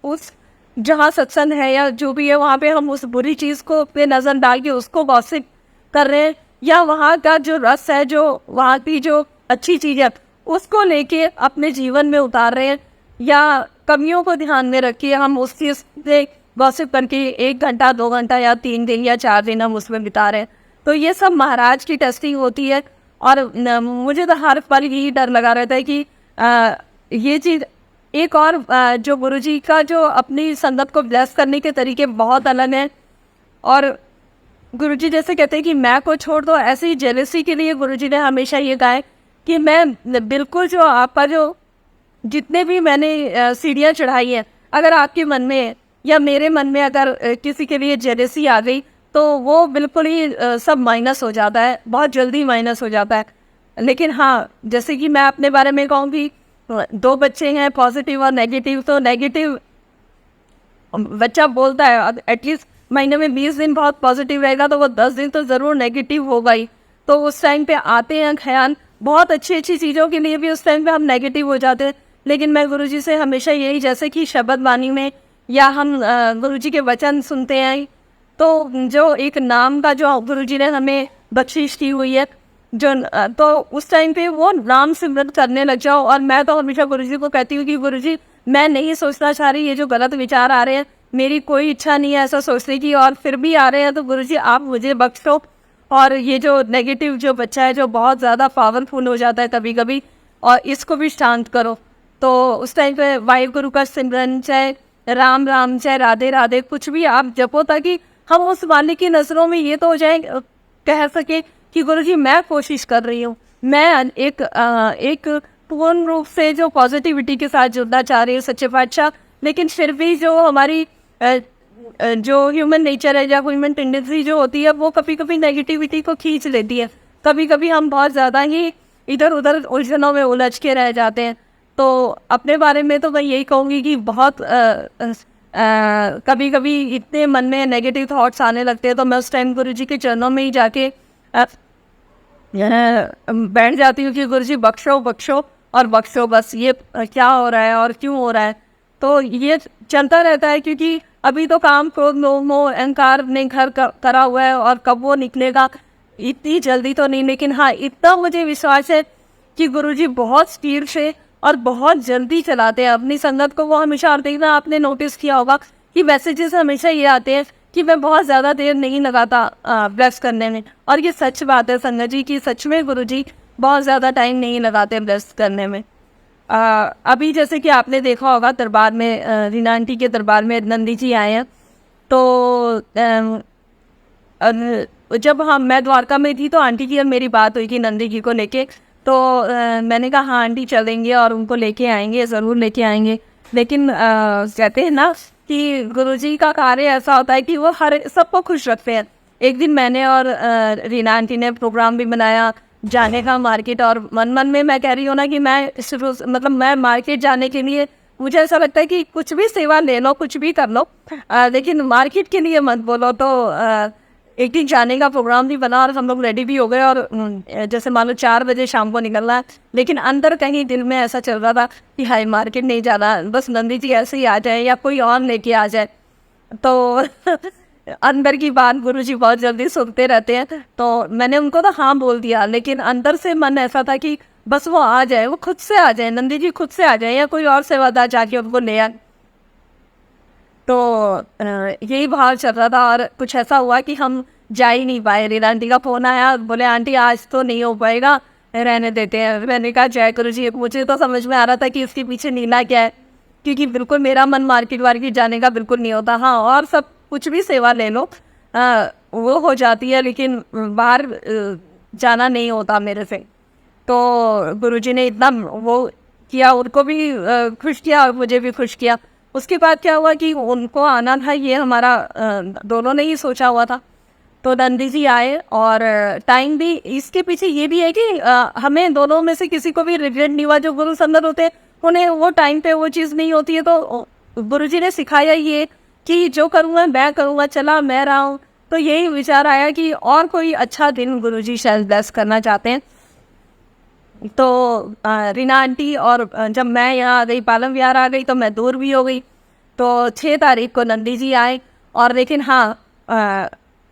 उस जहाँ सत्संग है या जो भी है वहाँ पे हम उस बुरी चीज़ को पे नज़र डाल के उसको गॉसिप कर रहे हैं, या वहाँ का जो रस है, जो वहाँ की जो अच्छी चीज़ है उसको लेके अपने जीवन में उतार रहे हैं, या कमियों को ध्यान में रखिए हम उस चीज़ से गॉसिप करके 1 घंटा 2 घंटा या 3 दिन या 4 दिन हम उसमें बिता रहे हैं। तो ये सब महाराज की टेस्टिंग होती है। और मुझे तो हर पल यही डर लगा रहता है कि ये चीज़ एक और जो गुरुजी का जो अपनी संगत को ब्लेस करने के तरीके बहुत अलग हैं। और गुरुजी जैसे कहते हैं कि मैं को छोड़ दो, ऐसे ही जेलसी के लिए गुरुजी ने हमेशा ये कहा है कि मैं बिल्कुल जो आपका जो जितने भी मैंने सीढ़ियाँ चढ़ाई हैं, अगर आपके मन में या मेरे मन में अगर किसी के लिए जेलसी आ गई तो वो बिल्कुल ही सब माइनस हो जाता है, बहुत जल्दी माइनस हो जाता है। लेकिन हाँ, जैसे कि मैं अपने बारे में कहूँगी, 2 बच्चे हैं, पॉजिटिव और नेगेटिव। तो नेगेटिव बच्चा बोलता है एटलीस्ट महीने में 20 दिन बहुत पॉजिटिव रहेगा, तो वो 10 दिन तो ज़रूर नेगेटिव होगा ही। तो उस टाइम पे आते हैं ख्याल बहुत अच्छी अच्छी चीज़ों के लिए भी, उस टाइम पे हम नेगेटिव हो जाते हैं। लेकिन मैं गुरुजी से हमेशा यही, जैसे कि शब्द वाणी में या हम गुरुजी के वचन सुनते हैं, तो जो एक नाम का जो गुरुजी ने हमें बख्शिश की हुई है, तो उस टाइम पे वो नाम सिमरन करने लग जाओ। और मैं तो हमेशा गुरुजी को कहती हूँ कि गुरुजी मैं नहीं सोचना चाह रही, ये जो गलत विचार आ रहे हैं मेरी कोई इच्छा नहीं है ऐसा सोचने की, और फिर भी आ रहे हैं, तो गुरुजी आप मुझे बख्शो। और ये जो नेगेटिव जो बच्चा है जो बहुत ज़्यादा पावरफुल हो जाता है कभी कभी, और इसको भी शांत करो। तो उस टाइम पे वाहिगुरु का सिमरन, चाहे राम राम, चाहे राधे राधे, कुछ भी आप जपो, ताकि हम उस मालिक की नज़रों में ये तो हो जाए, कह सके कि गुरुजी मैं कोशिश कर रही हूँ, मैं एक पूर्ण रूप से जो पॉजिटिविटी के साथ जुड़ना चाह रही हूँ सच्चे पातशाह। लेकिन फिर भी जो हमारी जो ह्यूमन नेचर है या ह्यूमन टेंडेंसी जो होती है, वो कभी कभी नेगेटिविटी को खींच लेती है। कभी कभी हम बहुत ज़्यादा ही इधर उधर उलझनों में उलझ के रह जाते हैं। तो अपने बारे में तो मैं यही कहूँगी कि बहुत कभी कभी इतने मन में नेगेटिव थॉट्स आने लगते हैं, तो मैं उस टाइम गुरुजी के चरणों में ही जाके बैठ जाती हूँ कि गुरुजी बख्शो बख्शो और बख्शो, बस ये क्या हो रहा है और क्यों हो रहा है। तो ये चलता रहता है, क्योंकि अभी तो काम क्रोध मोह अहंकार ने घर करा हुआ है, और कब वो निकलेगा इतनी जल्दी तो नहीं। लेकिन हाँ, इतना मुझे विश्वास है कि गुरुजी बहुत स्पीड से और बहुत जल्दी चलाते हैं अपनी संगत को। वो हमेशा, और देखना आपने नोटिस किया होगा कि मैसेजेस हमेशा ये आते हैं कि मैं बहुत ज़्यादा देर नहीं लगाता ब्लेस करने में। और ये सच बात है संगत जी की, सच में गुरुजी बहुत ज़्यादा टाइम नहीं लगाते ब्लेस करने में। अभी जैसे कि आपने देखा होगा दरबार में, रीना आंटी के दरबार में नंदी जी आए हैं। तो जब मैं द्वारका में थी, तो आंटी की और मेरी बात हुई कि नंदी जी को लेके, तो मैंने कहा हाँ आंटी चलेंगे और उनको लेके आएंगे, ज़रूर लेके आएंगे। लेकिन कहते हैं ना कि गुरुजी का कार्य ऐसा होता है कि वो हर सबको खुश रखते हैं। एक दिन मैंने और रीना आंटी ने प्रोग्राम भी बनाया जाने का मार्केट, और मन मन में मैं कह रही हूँ ना कि मैं शुरू मतलब मैं मार्केट जाने के लिए, मुझे ऐसा लगता है कि कुछ भी सेवा ले लो, कुछ भी कर लो, लेकिन मार्केट के लिए मत बोलो। तो एक दिन जाने का प्रोग्राम भी बना और हम लोग रेडी भी हो गए, और जैसे मान लो 4 बजे शाम को निकलना है, लेकिन अंदर कहीं दिल में ऐसा चल रहा था कि हाय मार्केट नहीं जाना, बस नंदी जी ऐसे ही आ जाए या कोई और लेके आ जाए। तो अंदर की बात गुरुजी बहुत जल्दी सुनते रहते हैं, तो मैंने उनको तो हाँ बोल दिया, लेकिन अंदर से मन ऐसा था कि बस वो आ जाए, वो खुद से आ जाए, नंदी जी खुद से आ जाए, या कोई और सेवादार जाके उनको ले आए। तो यही भाव चल रहा था, और कुछ ऐसा हुआ कि हम जा ही नहीं पाए। रीना आंटी का फ़ोन आया, बोले आंटी आज तो नहीं हो पाएगा, रहने देते हैं। मैंने कहा जय गुरुजी। मुझे तो समझ में आ रहा था कि इसके पीछे नीला क्या है, क्योंकि बिल्कुल मेरा मन मार्केट वार्केट जाने का बिल्कुल नहीं होता। हाँ, और सब कुछ भी सेवा ले लो वो हो जाती है, लेकिन बाहर जाना नहीं होता मेरे से। तो गुरुजी ने इतना वो किया, उनको भी खुश किया और मुझे भी खुश किया। उसके बाद क्या हुआ कि उनको आना था, ये हमारा दोनों ने ही सोचा हुआ था। तो नंदी जी आए, और टाइम भी इसके पीछे ये भी है कि हमें दोनों में से किसी को भी रिग्रेट नहीं हुआ। जो गुरु संगत होते हैं उन्हें वो टाइम पे वो चीज़ नहीं होती है। तो गुरुजी ने सिखाया ये कि जो करूँगा मैं करूँगा, चला मैं रहा हूँ। तो यही विचार आया कि और कोई अच्छा दिन गुरुजी शायद ब्लेस करना चाहते हैं। तो रीना आंटी और जब मैं यहाँ आ गई, पालम विहार आ गई, तो मैं दूर भी हो गई। तो 6 तारीख को नंदी जी आए, और लेकिन हाँ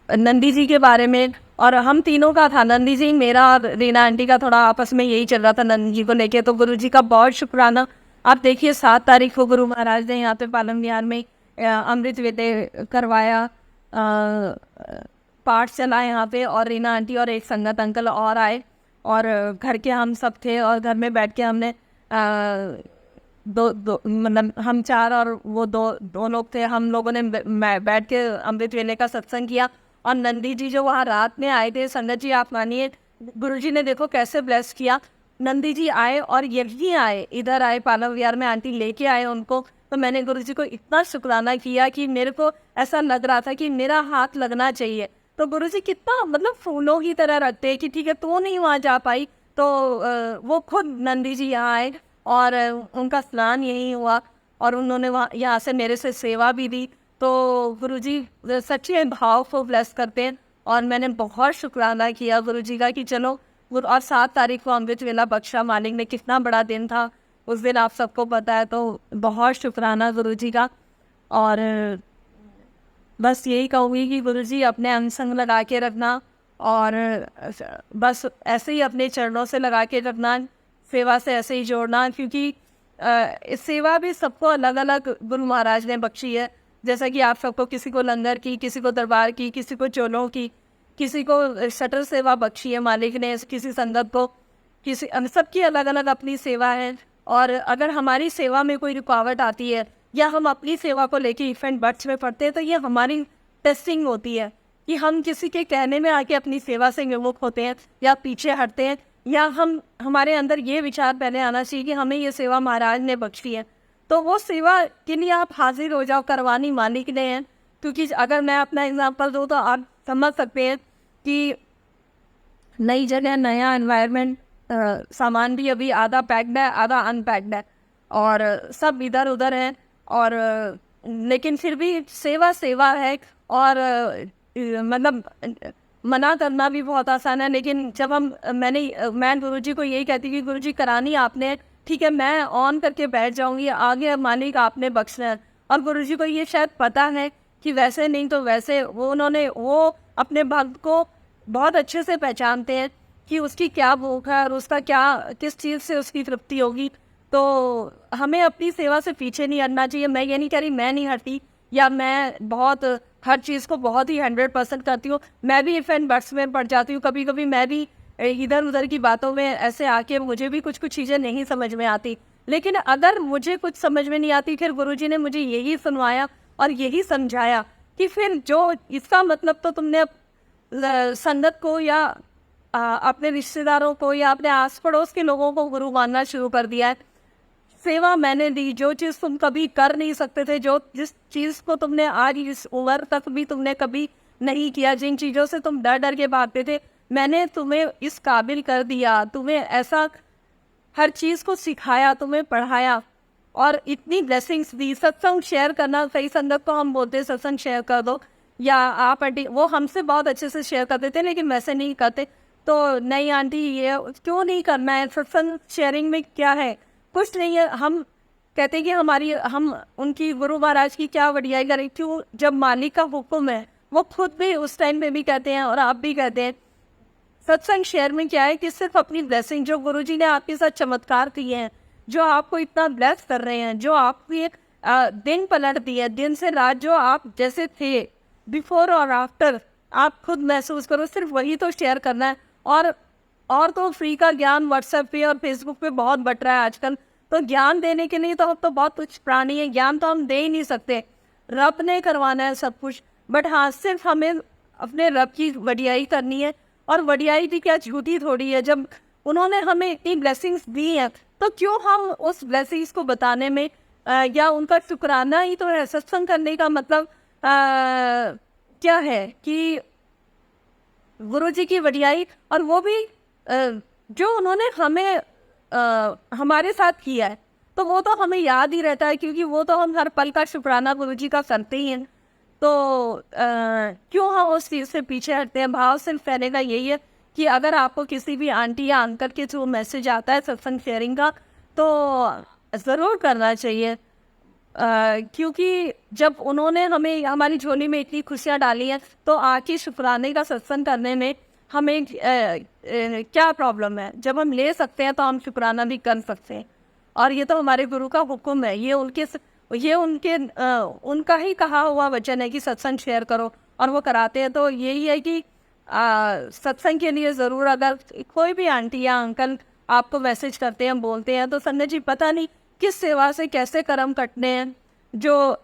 नंदी जी के बारे में, और हम तीनों का था, नंदी जी मेरा और रीना आंटी का थोड़ा आपस में यही चल रहा था नंदी जी को लेके। तो गुरु जी का बहुत शुक्राना। आप देखिए 7 तारीख को गुरु महाराज ने यहाँ पे पालम विहार में अमृत वेदे करवाया, पाठ चला यहाँ पे, और रीना आंटी और एक संगत अंकल और आए, और घर के हम सब थे, और घर में बैठ के हमने दो मतलब हम 4 और वो दो लोग थे, हम लोगों ने बैठ के अमृत वेले का सत्संग किया। और नंदी जी जो वहाँ रात में आए थे, संगत जी आप मानिए गुरुजी ने देखो कैसे ब्लेस किया। नंदी जी आए और यही आए, इधर आए पालम विहार में, आंटी लेके आए उनको। तो मैंने गुरुजी को इतना शुक्राना किया कि मेरे को ऐसा लग रहा था कि मेरा हाथ लगना चाहिए। तो गुरुजी कितना मतलब फूलों की तरह रखते हैं कि ठीक है तू नहीं वहाँ जा पाई, तो वो खुद नंदी जी यहाँ आए, और उनका स्नान यही हुआ, और उन्होंने वहाँ यहाँ से मेरे से सेवा भी दी। तो गुरुजी सच्चे भाव को ब्लेस करते हैं, और मैंने बहुत शुक्राना किया गुरुजी का कि चलो और 7 तारीख को अमृत वेला बख्शा मालिक ने, कितना बड़ा दिन था उस दिन, आप सबको पता है। तो बहुत शुक्राना गुरुजी का। और बस यही कहूँगी कि गुरुजी अपने अंग संग लगा के रखना, और बस ऐसे ही अपने चरणों से लगा के रखना, सेवा से ऐसे ही जोड़ना, क्योंकि सेवा भी सबको अलग अलग गुरु महाराज ने बख्शी है। जैसा कि आप सबको, किसी को लंगर की, किसी को दरबार की, किसी को चोलों की, किसी को शटर सेवा बख्शी है मालिक ने, किसी संगत को, किसी सबकी अलग अलग अपनी सेवा है। और अगर हमारी सेवा में कोई रुकावट आती है या हम अपनी सेवा को लेके इफेंट बर्ड्स में पढ़ते हैं, तो ये हमारी टेस्टिंग होती है कि हम किसी के कहने में आके अपनी सेवा से विमुख होते हैं या पीछे हटते हैं, या हमारे अंदर ये विचार पहले आना चाहिए कि हमें ये सेवा महाराज ने बख्शी है, तो वो सेवा के लिए आप हाजिर हो जाओ, करवानी मालिक ने है। क्योंकि अगर मैं अपना एग्जांपल दूँ तो आप समझ सकते हैं कि नई जगह, नया एनवायरनमेंट, सामान भी अभी आधा पैक्ड है, आधा अनपैक्ड है, और सब इधर उधर है। और लेकिन फिर भी सेवा सेवा है, और मतलब मना करना भी बहुत आसान है। लेकिन जब मैं गुरुजी को यही कहती कि गुरुजी करानी आपने, ठीक है, मैं ऑन करके बैठ जाऊंगी, आगे मालिक आपने बख्शना है। और गुरुजी को ये शायद पता है कि वैसे नहीं तो वैसे वो अपने भक्त को बहुत अच्छे से पहचानते हैं कि उसकी क्या भूख है और उसका किस चीज़ से उसकी तृप्ति होगी। तो हमें अपनी सेवा से पीछे नहीं हटना चाहिए। मैं ये नहीं कह रही मैं नहीं हटती, या मैं बहुत हर चीज़ को बहुत ही 100% करती हूँ। मैं भी इफ एंड बट्स में पड़ जाती हूँ, कभी कभी मैं भी इधर उधर की बातों में ऐसे आके मुझे भी कुछ चीज़ें नहीं समझ में आती। लेकिन अगर मुझे कुछ समझ में नहीं आती, फिर गुरुजी ने मुझे यही सुनवाया और यही समझाया कि फिर जो इसका मतलब तो तुमने संगत को या अपने रिश्तेदारों को या अपने आस पड़ोस के लोगों को गुरु मानना शुरू कर दिया है। सेवा मैंने दी, जो चीज़ तुम कभी कर नहीं सकते थे, जिस चीज़ को तुमने आज इस उम्र तक भी तुमने कभी नहीं किया, जिन चीज़ों से तुम डर डर के भागते थे, मैंने तुम्हें इस काबिल कर दिया, तुम्हें ऐसा हर चीज़ को सिखाया, तुम्हें पढ़ाया और इतनी ब्लेसिंग्स दी। सत्संग शेयर करना, सही संगत को हम बोलते सत्संग शेयर कर दो, या आप आंटी, वो हमसे बहुत अच्छे से शेयर करते थे, लेकिन वैसे नहीं करते। तो नहीं आंटी, ये क्यों नहीं करना है, सत्संग शेयरिंग में क्या है, कुछ नहीं है। हम कहते हैं कि हम उनकी गुरु महाराज की क्या वडियाई करें, क्यों, जब मालिक का हुक्म है। वो खुद भी उस टाइम पे भी कहते हैं और आप भी कहते हैं। सत्संग शेयर में क्या है कि सिर्फ अपनी ब्लेसिंग, जो गुरुजी ने आपके साथ चमत्कार किए हैं, जो आपको इतना ब्लेस कर रहे हैं, जो आपकी दिन पलट दिए, दिन से रात, जो आप जैसे थे बिफोर और आफ्टर, आप खुद महसूस करो, सिर्फ वही तो शेयर करना है। और तो फ्री का ज्ञान व्हाट्सएप पे और फेसबुक पे बहुत बट रहा है आजकल। तो ज्ञान देने के लिए तो हम तो बहुत कुछ प्राणी है, ज्ञान तो हम दे ही नहीं सकते, रब ने करवाना है सब कुछ। बट हाँ, सिर्फ हमें अपने रब की वडियाई करनी है, और वडियाई भी क्या झूठी थोड़ी है। जब उन्होंने हमें इतनी ब्लेसिंग्स दी हैं, तो क्यों हम उस ब्लेसिंग्स को बताने में या उनका शुक्राना ही तो है। सत्संग करने का मतलब क्या है कि गुरुजी की वडियाई, और वो भी जो उन्होंने हमें हमारे साथ किया है, तो वो तो हमें याद ही रहता है, क्योंकि वो तो हम हर पल का शुक्राना गुरुजी का करते ही हैं। तो क्यों हम उस चीज़ से पीछे हटते हैं। भाव सिर्फ कहने का यही है कि अगर आपको किसी भी आंटी या अंकल के थ्रू मैसेज आता है सत्संग शेयरिंग का, तो ज़रूर करना चाहिए। क्योंकि जब उन्होंने हमें हमारी झोली में इतनी खुशियाँ डाली हैं, तो आके शुक्राने का सत्संग करने में हमें क्या प्रॉब्लम है। जब हम ले सकते हैं तो हम शुक्राना भी कर सकते हैं, और ये तो हमारे गुरु का हुक्म है। ये उनका ही कहा हुआ वचन है कि सत्संग शेयर करो, और वो कराते हैं। तो यही है कि सत्संग के लिए ज़रूर, अगर कोई भी आंटी या अंकल आपको मैसेज करते हैं, बोलते हैं, तो संजय जी पता नहीं किस सेवा से कैसे कर्म कटने हैं। जो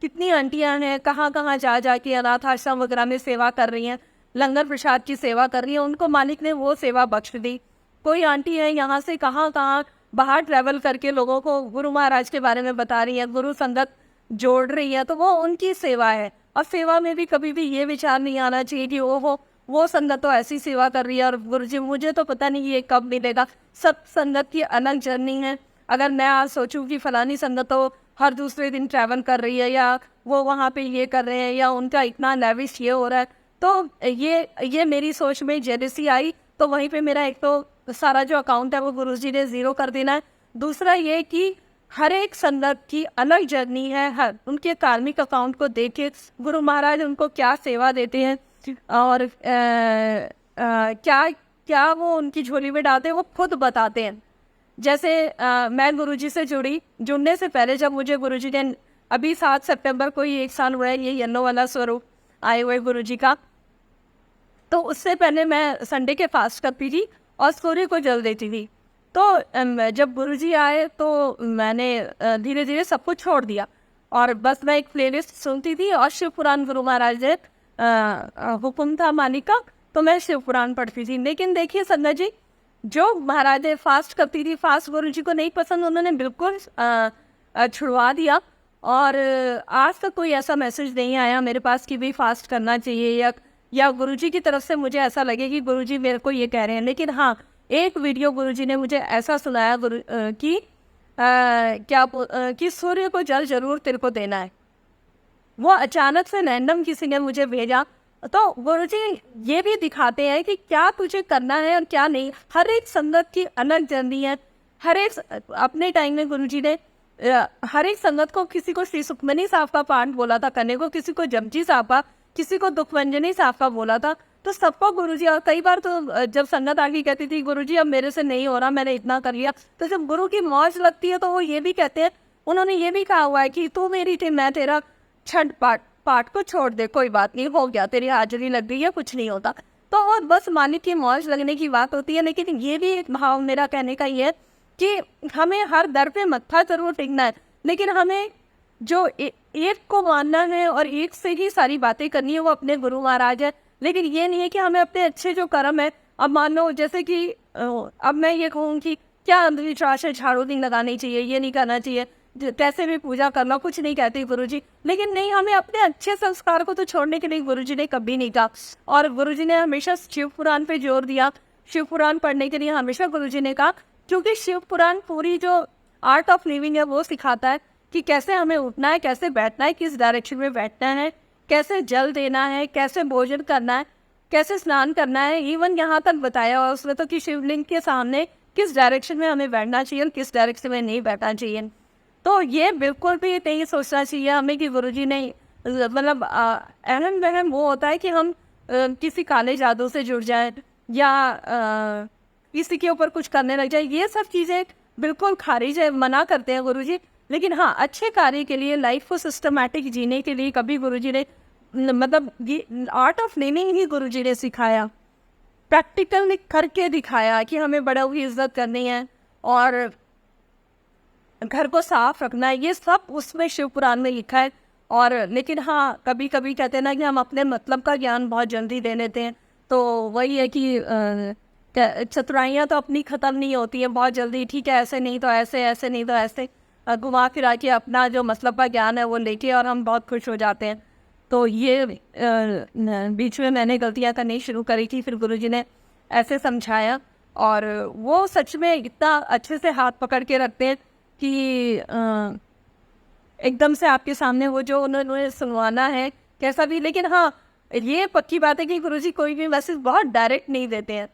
कितनी आंटियां हैं, कहाँ कहाँ जा के अनाथ आश्रम वगैरह में सेवा कर रही हैं, लंगर प्रसाद की सेवा कर रही हैं, उनको मालिक ने वो सेवा बख्श दी। कोई आंटी है यहाँ से कहाँ कहाँ बाहर ट्रैवल करके लोगों को गुरु महाराज के बारे में बता रही है, गुरु संगत जोड़ रही है, तो वो उनकी सेवा है। और सेवा में भी कभी भी ये विचार नहीं आना चाहिए कि वो संगत तो ऐसी सेवा कर रही है और गुरुजी मुझे तो पता नहीं ये कब मिलेगा। सब संगत की अलग जर्नी है। अगर मैं आज सोचूं कि फलानी संगत तो हर दूसरे दिन ट्रैवल कर रही है, या वो वहाँ पे ये कर रहे हैं, या उनका इतना लेविश ये हो रहा है, तो ये मेरी सोच में जेलसी आई। तो वहीं पे मेरा एक तो सारा जो अकाउंट है वो गुरुजी ने ज़ीरो कर देना है। दूसरा ये कि हर एक संगत की अलग जर्नी है, हर उनके कार्मिक अकाउंट को देखे गुरु महाराज उनको क्या सेवा देते हैं और क्या क्या वो उनकी झोली में डालते हैं वो खुद बताते हैं। जैसे मैं गुरुजी से जुड़ने से पहले जब मुझे गुरुजी ने अभी 7 सितंबर को ही 1 साल हुआ है ये येलो वाला स्वरूप आए हुए गुरुजी का, तो उससे पहले मैं संडे के फास्ट करती थी और सूर्य को जल देती थी। तो जब गुरुजी आए तो मैंने धीरे धीरे सब कुछ छोड़ दिया और बस मैं एक प्लेलिस्ट सुनती थी और शिव पुराण गुरु महाराज ने हुक्म था मालिक का, तो मैं शिव पुराण पढ़ती थी। लेकिन देखिए संगत जी, जो महाराज फास्ट करती थी, फास्ट गुरुजी को नहीं पसंद, उन्होंने बिल्कुल छुड़वा दिया। और आज तक कोई ऐसा मैसेज नहीं आया मेरे पास कि भाई फास्ट करना चाहिए या गुरुजी की तरफ से मुझे ऐसा लगे कि गुरुजी मेरे को ये कह रहे हैं। लेकिन हाँ, एक वीडियो गुरुजी ने मुझे ऐसा सुनाया कि सूर्य को जल जरूर तेरे को देना है। वो अचानक से रैंडम किसी ने मुझे भेजा। तो गुरुजी ये भी दिखाते हैं कि क्या तुझे करना है और क्या नहीं। हर एक संगत की अलग जर्नी है। हर एक अपने टाइम में गुरुजी ने हर एक संगत को, किसी को श्री सुखमनी साहब का पाठ बोला था करने को, किसी को जपजी साहब का, किसी को दुखमंजनी साहब का बोला था। तो सबको गुरुजी, और कई बार तो जब संगत आगे कहती थी गुरुजी अब मेरे से नहीं हो रहा, मैंने इतना कर लिया, तो जब गुरु की मौज लगती है तो वो ये भी कहते हैं, उन्होंने ये भी कहा हुआ है कि तू मेरी थी मैं तेरा, छठ पाठ को छोड़ दे, कोई बात नहीं, हो गया, तेरी हाजिरी लग गई है, कुछ नहीं होता। तो और बस मालिक की मौज लगने की बात होती है। लेकिन ये भी एक भाव मेरा कहने का ये है कि हमें हर दर पे मत्था जरूर टिकना है, लेकिन हमें जो एक को मानना है और एक से ही सारी बातें करनी है, वो अपने गुरु महाराज है। लेकिन ये नहीं है कि हमें अपने अच्छे जो कर्म है, अब मान लो जैसे कि अब मैं ये कहूँ कि क्या अंधविश्वास है, झाड़ू नहीं लगानी चाहिए, ये नहीं करना चाहिए, कैसे भी पूजा करना, कुछ नहीं कहते गुरुजी। लेकिन नहीं, हमें अपने अच्छे संस्कार को तो छोड़ने के लिए गुरुजी ने कभी नहीं कहा। और गुरुजी ने हमेशा शिव पुराण पे जोर दिया। शिव पुराण पढ़ने के लिए हमेशा गुरुजी ने कहा, क्योंकि शिव पुराण पूरी जो आर्ट ऑफ लिविंग है वो सिखाता है कि कैसे हमें उठना है, कैसे बैठना है, किस डायरेक्शन में बैठना है, कैसे जल देना है, कैसे भोजन करना है, कैसे स्नान करना है। इवन यहाँ तक बताया और उसने तो कि शिवलिंग के सामने किस डायरेक्शन में हमें बैठना चाहिए और किस डायरेक्शन में नहीं बैठना चाहिए। तो ये बिल्कुल भी नहीं सोचना चाहिए हमें कि गुरुजी ने, मतलब अहम वहम वो होता है कि हम किसी काले जादू से जुड़ जाए या किसी के ऊपर कुछ करने लग जाए। ये सब चीज़ें बिल्कुल खारिज है, मना करते हैं गुरुजी। लेकिन हाँ, अच्छे कार्य के लिए, लाइफ को सिस्टमैटिक जीने के लिए कभी गुरुजी ने, मतलब ये आर्ट ऑफ लिविंग ही गुरुजी ने सिखाया, प्रैक्टिकल करके दिखाया कि हमें बड़ों की इज्जत करनी है और घर को साफ रखना है। ये सब उसमें शिव पुराण में लिखा है। और लेकिन हाँ, कभी कभी कहते हैं ना कि हम अपने मतलब का ज्ञान बहुत जल्दी दे लेते हैं। तो वही है कि चतुराइयाँ तो अपनी ख़त्म नहीं होती हैं बहुत जल्दी। ठीक है, ऐसे नहीं तो ऐसे, ऐसे नहीं तो ऐसे, घुमा फिरा के अपना जो मतलब का ज्ञान है वो लेके और हम बहुत खुश हो जाते हैं। तो ये बीच में मैंने गलतियाँ करनी शुरू करी थी, फिर गुरुजी ने ऐसे समझाया और वो सच में इतना अच्छे से हाथ पकड़ के रखते हैं कि एकदम से आपके सामने वो जो उन्होंने सुनवाना है कैसा भी। लेकिन हाँ, ये पक्की बात है कि गुरुजी कोई भी मैसेज बहुत डायरेक्ट नहीं देते हैं।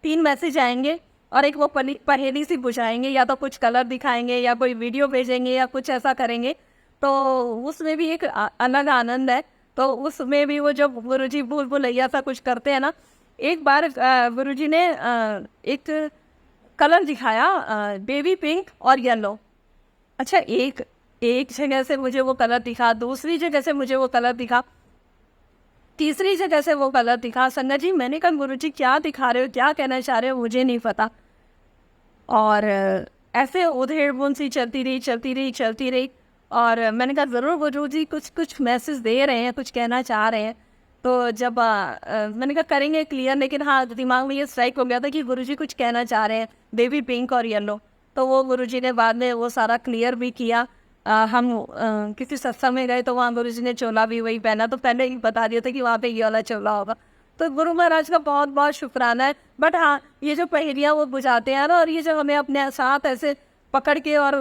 3 मैसेज आएंगे और एक वो पहेली सी बुझाएंगे, या तो कुछ कलर दिखाएंगे या कोई वीडियो भेजेंगे या कुछ ऐसा करेंगे। तो उसमें भी एक अलग आनंद है। तो उसमें भी वो जब गुरुजी भूल भुलैया सा कुछ करते हैं ना, एक बार गुरुजी ने एक कलर दिखाया, बेबी पिंक और येलो। अच्छा, एक जगह से मुझे वो कलर दिखा, दूसरी जगह से मुझे वो कलर दिखा, तीसरी जगह से वो कलर दिखा। संगत जी, मैंने कहा गुरुजी क्या दिखा रहे हो, क्या कहना चाह रहे हो, मुझे नहीं पता। और ऐसे उधेड़ बुन सी चलती रही। और मैंने कहा ज़रूर गुरुजी कुछ मैसेज दे रहे हैं, कुछ कहना चाह रहे हैं। तो जब मैंने कहा करेंगे क्लियर, लेकिन हाँ, दिमाग में ये स्ट्राइक हो गया था कि गुरुजी कुछ कहना चाह रहे हैं, बेबी पिंक और येलो। तो वो गुरुजी ने बाद में वो सारा क्लियर भी किया। हम किसी सत्संग में गए तो वहाँ गुरुजी ने चोला भी वही पहना, तो पहले ही बता दिया था कि वहाँ पे ये वाला चोला होगा। तो गुरु महाराज का बहुत बहुत शुक्राना है। बट हाँ, ये जो पहेलियाँ वो बुझाते हैं ना, और ये जो हमें अपने साथ ऐसे पकड़ के और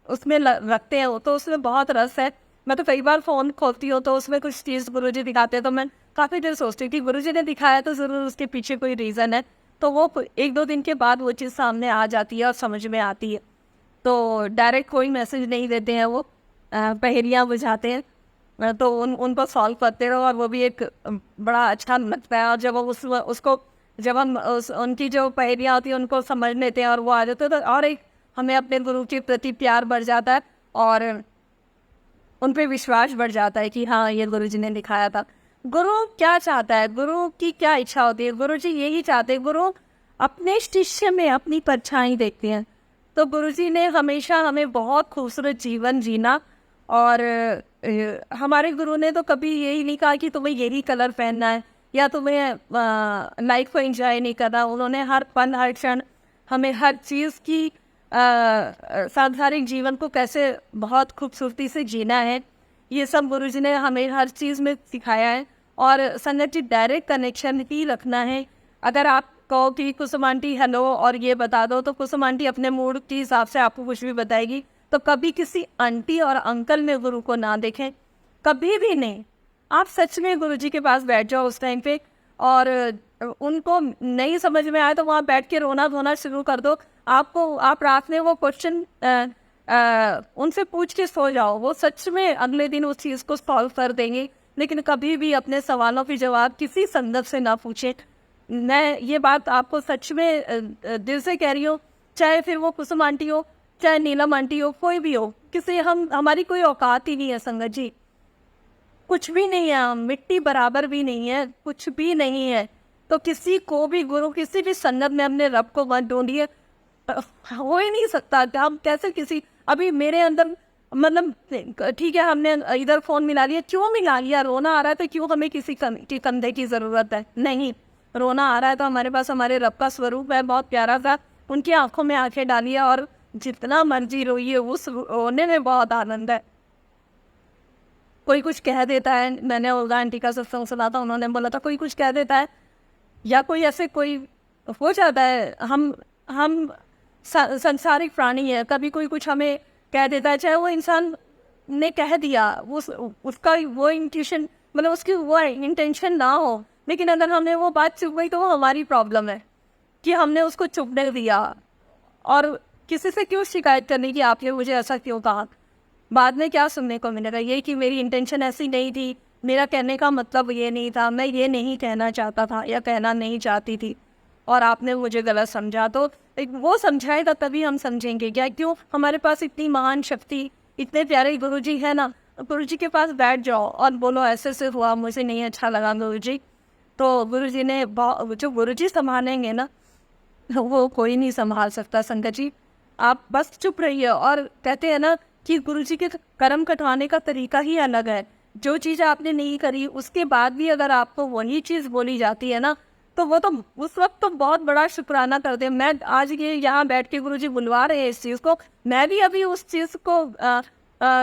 उसमें रखते हैं, तो उसमें बहुत रस है। मैं तो कई बार फ़ोन खोलती हूँ तो उसमें कुछ चीज़ गुरुजी दिखाते हैं, तो मैं काफ़ी देर सोचती थी, गुरुजी ने दिखाया तो ज़रूर उसके पीछे कोई रीज़न है। तो वो 1-2 दिन के बाद वो चीज़ सामने आ जाती है और समझ में आती है। तो डायरेक्ट कोई मैसेज नहीं देते हैं वो, पहेलियाँ बुझाते हैं। तो उनको सॉल्व करते रहो और वो भी एक बड़ा अच्छा लगता है। और जब हम उसको जब हम उनकी जो पहेलियाँ होती हैं उनको समझ लेते हैं और वो आ जाते हैं, तो और एक हमें अपने गुरु के प्रति प्यार बढ़ जाता है और उन पे विश्वास बढ़ जाता है कि हाँ, ये गुरुजी ने दिखाया था। गुरु क्या चाहता है, गुरु की क्या इच्छा होती है? गुरुजी यही चाहते हैं, गुरु अपने शिष्य में अपनी परछाई देखते हैं। तो गुरुजी ने हमेशा हमें बहुत खूबसूरत जीवन जीना और हमारे गुरु ने तो कभी यही नहीं कहा कि तुम्हें यही कलर पहनना है या तुम्हें लाइफ को एंजॉय नहीं करना। उन्होंने हर पल हर क्षण हमें हर चीज़ की सांसारिक जीवन को कैसे बहुत खूबसूरती से जीना है, ये सब गुरुजी ने हमें हर चीज़ में सिखाया है। और संगत जी, डायरेक्ट कनेक्शन ही रखना है। अगर आप कहो कि कुसुम आंटी हेलो और ये बता दो, तो कुसुम आंटी अपने मूड के हिसाब से आपको कुछ भी बताएगी। तो कभी किसी आंटी और अंकल में गुरु को ना देखें, कभी भी नहीं। आप सच में गुरुजी के पास बैठ जाओ उस टाइम पे और उनको नहीं समझ में आए तो वहाँ बैठ के रोना धोना शुरू कर दो। आप रात में वो क्वेश्चन उनसे पूछ के सो जाओ, वो सच में अगले दिन उस चीज़ को सॉल्व कर देंगे। लेकिन कभी भी अपने सवालों के जवाब किसी संदर्भ से ना पूछें। मैं ये बात आपको सच में दिल से कह रही हूँ, चाहे फिर वो कुसुम आंटी हो, चाहे नीलम आंटी हो, कोई भी हो, किसी हमारी कोई औकात ही नहीं है संगत जी, कुछ भी नहीं है, हम मिट्टी बराबर भी नहीं है, कुछ भी नहीं है। तो किसी को भी गुरु किसी भी संगत में अपने रब को मत ढूंढिए। हो ही नहीं सकता कि हम कैसे किसी, अभी मेरे अंदर मतलब ठीक है, हमने इधर फ़ोन मिला लिया, क्यों मिला लिया? रोना आ रहा है तो क्यों हमें किसी कंधे की ज़रूरत है? नहीं, रोना आ रहा है तो हमारे पास हमारे रब का स्वरूप है, बहुत प्यारा सा, उनकी आंखों में आंखें डालिए और जितना मर्जी रोइए, उस रोने में बहुत आनंद है। कोई कुछ कह देता है, मैंने ओल्गा आंटी का सत्संग सुना था, उन्होंने बोला था कोई कुछ कह देता है या कोई ऐसे कोई हो जाता है, हम संसारिक प्राणी है, कभी कोई कुछ हमें कह देता है, चाहे वो इंसान ने कह दिया, उसका वो इंट्यूशन मतलब उसकी वो इंटेंशन ना हो, लेकिन अगर हमने वो बात चुप गई तो वो हमारी प्रॉब्लम है कि हमने उसको चुपने दिया। और किसी से क्यों शिकायत करने की, आपने मुझे ऐसा क्यों कहा? बाद में क्या सुनने को मिलेगा? ये कि मेरी इंटेंशन ऐसी नहीं थी, मेरा कहने का मतलब ये नहीं था, मैं ये नहीं कहना चाहता था या कहना नहीं चाहती थी और आपने मुझे गलत समझा। तो वो समझाएगा तभी हम समझेंगे क्या, क्यों हमारे पास इतनी महान शक्ति, इतने प्यारे गुरुजी है ना, गुरुजी के पास बैठ जाओ और बोलो ऐसे से हुआ, मुझे नहीं अच्छा लगा गुरुजी। तो गुरुजी ने जो गुरुजी संभालेंगे ना, वो कोई नहीं संभाल सकता संगत जी। आप बस चुप रहिए। और कहते हैं ना कि गुरुजी के कर्म कटवाने का तरीका ही अलग है। जो चीज़ आपने नहीं करी उसके बाद भी अगर आपको वही चीज़ बोली जाती है ना, तो वो तो उस वक्त तो बहुत बड़ा शुक्राना करते हैं। मैं आज ये यहाँ बैठ के गुरुजी बुलवा रहे हैं इस चीज़ को, मैं भी अभी उस चीज़ को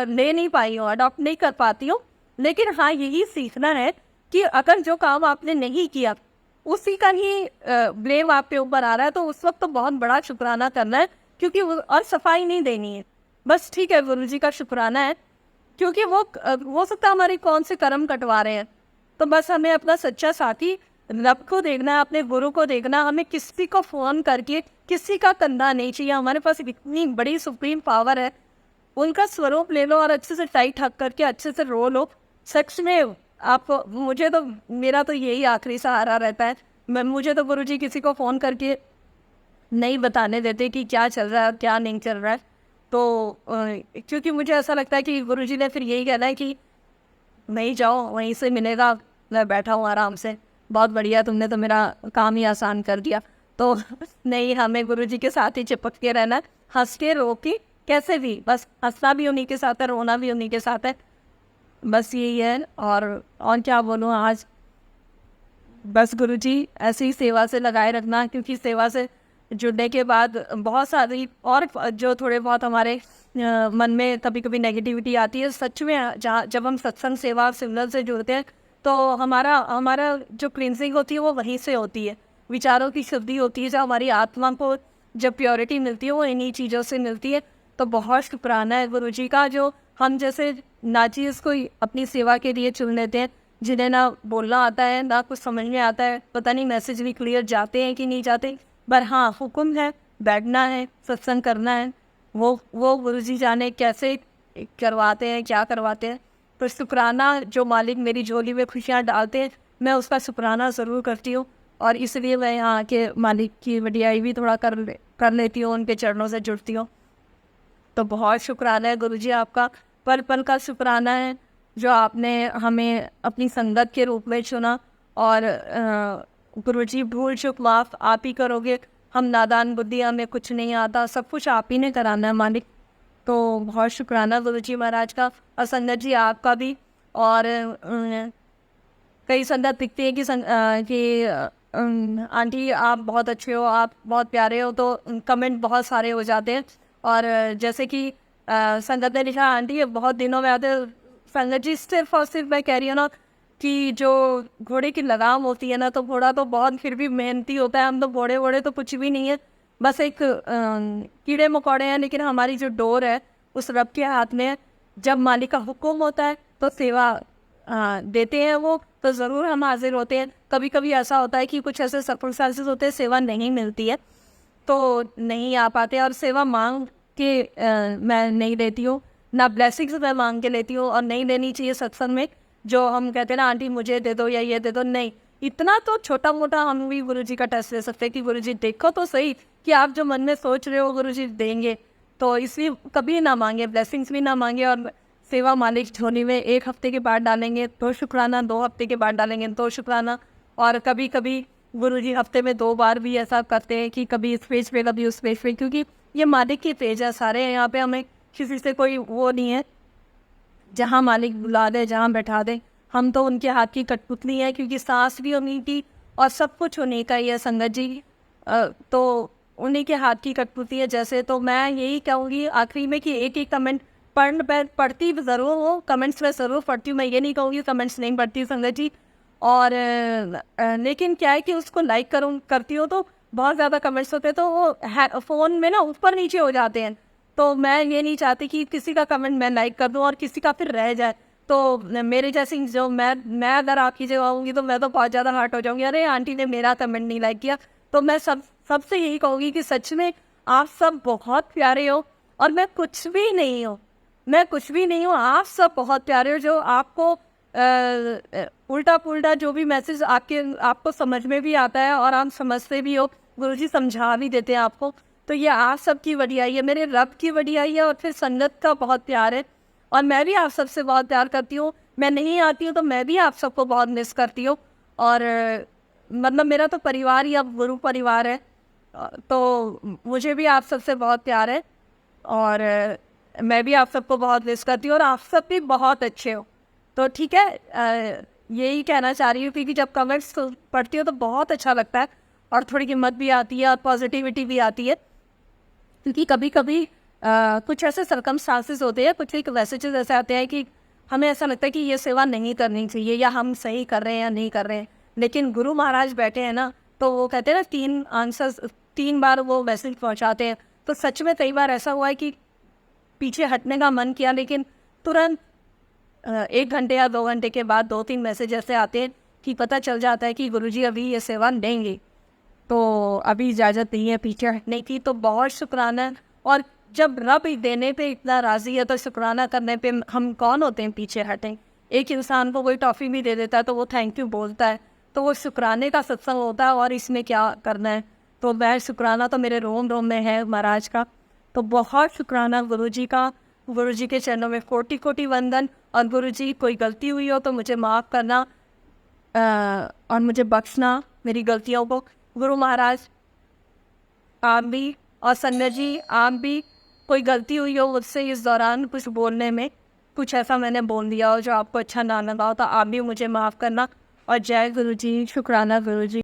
ले नहीं पाई हूँ, अडॉप्ट नहीं कर पाती हूँ। लेकिन हाँ, यही सीखना है कि अगर जो काम आपने नहीं किया उसी का ही ब्लेम आपके ऊपर आ रहा है, तो उस वक्त तो बहुत बड़ा शुक्राना करना है, क्योंकि और सफाई नहीं देनी है। बस ठीक है, गुरुजी का शुक्राना है, क्योंकि वो हो सकता है हमारे कौन से कर्म कटवा रहे हैं। तो बस हमें अपना सच्चा साथी रब को देखना है, अपने गुरु को देखना। हमें किसी को फ़ोन करके किसी का कंधा नहीं चाहिए। हमारे पास इतनी बड़ी सुप्रीम पावर है, उनका स्वरूप ले लो और अच्छे से टाइट हक करके अच्छे से रो लो। सच में आपको, मुझे तो, मेरा तो यही आखिरी सहारा रहता है। मुझे तो गुरुजी किसी को फ़ोन करके नहीं बताने देते कि क्या चल रहा है और क्या नहीं चल रहा है। तो क्योंकि मुझे ऐसा लगता है कि गुरुजी ने फिर यही कहना है कि नहीं, जाओ वहीं से मिलेगा, मैं बैठा हूँ आराम से, बहुत बढ़िया, तुमने तो मेरा काम ही आसान कर दिया। तो नहीं, हमें गुरुजी के साथ ही चिपक के रहना है, हंस के रो के, कैसे भी, बस हंसना भी उन्हीं के साथ है, रोना भी उन्हीं के साथ है, बस यही है। और क्या बोलूँ आज, बस गुरुजी ऐसी ही सेवा से लगाए रखना, क्योंकि सेवा से जुड़ने के बाद बहुत सारी और जो थोड़े बहुत हमारे मन में कभी कभी नेगेटिविटी आती है, सच में जब हम सत्संग सेवा सिमरन से जुड़ते हैं तो हमारा जो क्लींजिंग होती है वो वहीं से होती है, विचारों की शुद्धि होती है, जो हमारी आत्मा को जब प्योरिटी मिलती है वो इन्हीं चीज़ों से मिलती है। तो बहुत शुक्राना है गुरुजी का, जो हम जैसे नाचीज़ को अपनी सेवा के लिए चुन लेते हैं, जिन्हें ना बोलना आता है ना कुछ समझ में आता है, पता नहीं मैसेज भी क्लियर जाते हैं कि नहीं जाते, पर हाँ हुक्म है, बैठना है, सत्संग करना है। वो गुरुजी जाने कैसे करवाते हैं, क्या करवाते हैं। तो शुक्राना जो मालिक मेरी झोली में खुशियाँ डालते हैं, मैं उसका शुक्राना ज़रूर करती हूँ। और इसलिए मैं यहाँ के मालिक की वडियाई भी थोड़ा कर लेती हूँ, उनके चरणों से जुड़ती हूँ। तो बहुत शुक्राना है गुरुजी आपका, पल पल का शुक्राना है जो आपने हमें अपनी संगत के रूप में चुना। और गुरुजी भूल चूक माफ़ आप ही करोगे, हम नादान बुद्धि, हमें कुछ नहीं आता, सब कुछ आप ही ने कराना है मालिक। तो बहुत शुक्राना गुरुजी महाराज का, और संगत जी आपका भी। और कई संगत दिखती है कि आंटी आप बहुत अच्छे हो, आप बहुत प्यारे हो, तो कमेंट बहुत सारे हो जाते हैं। और जैसे कि संगत ने लिखा, आंटी ये बहुत दिनों में आते। संगत जी सिर्फ और सिर्फ मैं कह रही हूँ ना कि जो घोड़े की लगाम होती है ना, तो घोड़ा तो बहुत फिर भी मेहनती होता है, हम तो घोड़े वोड़े तो कुछ भी नहीं है, बस एक कीड़े मकोड़े हैं। लेकिन हमारी जो डोर है उस रब के हाथ में है। जब मालिक का हुक्म होता है तो सेवा देते हैं वो, तो ज़रूर हम हाजिर होते हैं। कभी कभी ऐसा होता है कि कुछ ऐसे सर्कमस्टांसेस होते हैं, सेवा नहीं मिलती है तो नहीं आ पाते। और सेवा मांग के मैं नहीं लेती हूँ, ना ब्लेसिंग्स मैं मांग के लेती हूँ, और नहीं लेनी चाहिए सत्संग में। जो हम कहते हैं ना आंटी मुझे दे दो या ये दे दो, नहीं, इतना तो छोटा मोटा हम भी गुरुजी का टेस्ट ले सकते हैं कि गुरुजी देखो तो सही कि आप जो मन में सोच रहे हो गुरुजी देंगे। तो इसलिए कभी ना मांगे, ब्लेसिंग्स भी ना मांगे। और सेवा मालिक झोली में 1 हफ्ते के बाद डालेंगे तो शुक्राना, 2 हफ्ते के बाद डालेंगे तो शुक्राना। और कभी कभी गुरुजी हफ्ते में 2 बार भी ऐसा करते हैं कि कभी इस पेज पे कभी उस पेज पे, क्योंकि ये मालिक की पेज है सारे, यहाँ पे हमें किसी से कोई वो नहीं है। जहाँ मालिक बुला दे, जहाँ बैठा दे, हम तो उनके हाथ की कठपुतली है, क्योंकि सांस भी उन्हीं की और सब कुछ उन्हीं का ही है संगत जी। तो उन्हीं के हाथ की कठपुतली है। जैसे तो मैं यही कहूँगी आखिरी में कि एक एक कमेंट पढ़ती ज़रूर हूँ, कमेंट्स में ज़रूर पढ़ती हूँ, मैं ये नहीं कहूँगी कमेंट्स नहीं पढ़ती संगत जी। और लेकिन क्या है कि उसको लाइक करती हूँ तो बहुत ज़्यादा कमेंट्स होते हैं, तो वो फ़ोन में ना ऊपर नीचे हो जाते हैं। तो मैं ये नहीं चाहती कि किसी का कमेंट मैं लाइक कर दूँ और किसी का फिर रह जाए। तो मेरे जैसी जो मैं अगर आपकी जगह आऊँगी तो मैं तो बहुत ज़्यादा हर्ट हो जाऊँगी, अरे आंटी ने मेरा कमेंट नहीं लाइक किया। तो मैं सबसे यही कहूँगी कि सच में आप सब बहुत प्यारे हो, और मैं कुछ भी नहीं हूँ, आप सब बहुत प्यारे हो। जो आपको उल्टा पुल्टा जो भी मैसेज आपको समझ में भी आता है और आप समझते भी हो, गुरुजी समझा भी देते हैं आपको। तो ये आप सबकी वडियाई है, मेरे रब की वडियाई है, और फिर संगत का बहुत प्यार है। और मैं भी आप सबसे बहुत प्यार करती हूँ। मैं नहीं आती हूँ तो मैं भी आप सबको बहुत मिस करती हूँ। और मतलब मेरा तो परिवार ही अब गुरु परिवार है। तो मुझे भी आप सबसे बहुत प्यार है, और मैं भी आप सबको बहुत मिस करती हूँ, और आप सब भी बहुत अच्छे हो। तो ठीक है, यही कहना चाह रही हूँ, क्योंकि जब कमेंट्स पढ़ती हो तो बहुत अच्छा लगता है, और थोड़ी हिम्मत भी आती है और पॉजिटिविटी भी आती है। क्योंकि कभी कभी कुछ ऐसे सर्कमस्टांसेस होते हैं, कुछ एक मैसेजेस ऐसे आते हैं कि हमें ऐसा लगता है कि ये सेवा नहीं करनी चाहिए, या हम सही कर रहे हैं या नहीं कर रहे हैं। लेकिन गुरु महाराज बैठे हैं ना, तो वो कहते हैं ना 3 आंसर्स, 3 बार वो मैसेज पहुंचाते हैं। तो सच में कई बार ऐसा हुआ है कि पीछे हटने का मन किया, लेकिन तुरंत 1 घंटे या 2 घंटे के बाद 2-3 मैसेज ऐसे आते हैं कि पता चल जाता है कि गुरुजी अभी ये सेवा देंगे, तो अभी इजाज़त नहीं है पीछे हटने की। तो बहुत शुक्राना। और जब रब देने पे इतना राज़ी है तो शुक्राना करने पे हम कौन होते हैं पीछे हटें। एक इंसान को कोई टॉफ़ी भी दे देता है तो वो थैंक यू बोलता है, तो वो शुक्राने का सत्संग होता है, और इसमें क्या करना है। तो मैं शुक्राना तो मेरे रोम रोम में है महाराज का। तो बहुत शुक्राना गुरुजी का, गुरुजी के चरणों में कोटि कोटि वंदन। और गुरुजी कोई गलती हुई हो तो मुझे माफ़ करना, और मुझे बख्शना मेरी गलतियों को। गुरु महाराज आप भी, और संजय जी आप भी, कोई गलती हुई हो मुझसे इस दौरान कुछ बोलने में, कुछ ऐसा मैंने बोल दिया हो जो आपको अच्छा ना लगा हो, तो आप भी मुझे माफ़ करना। और जय गुरु जी, शुक्राना गुरु जी।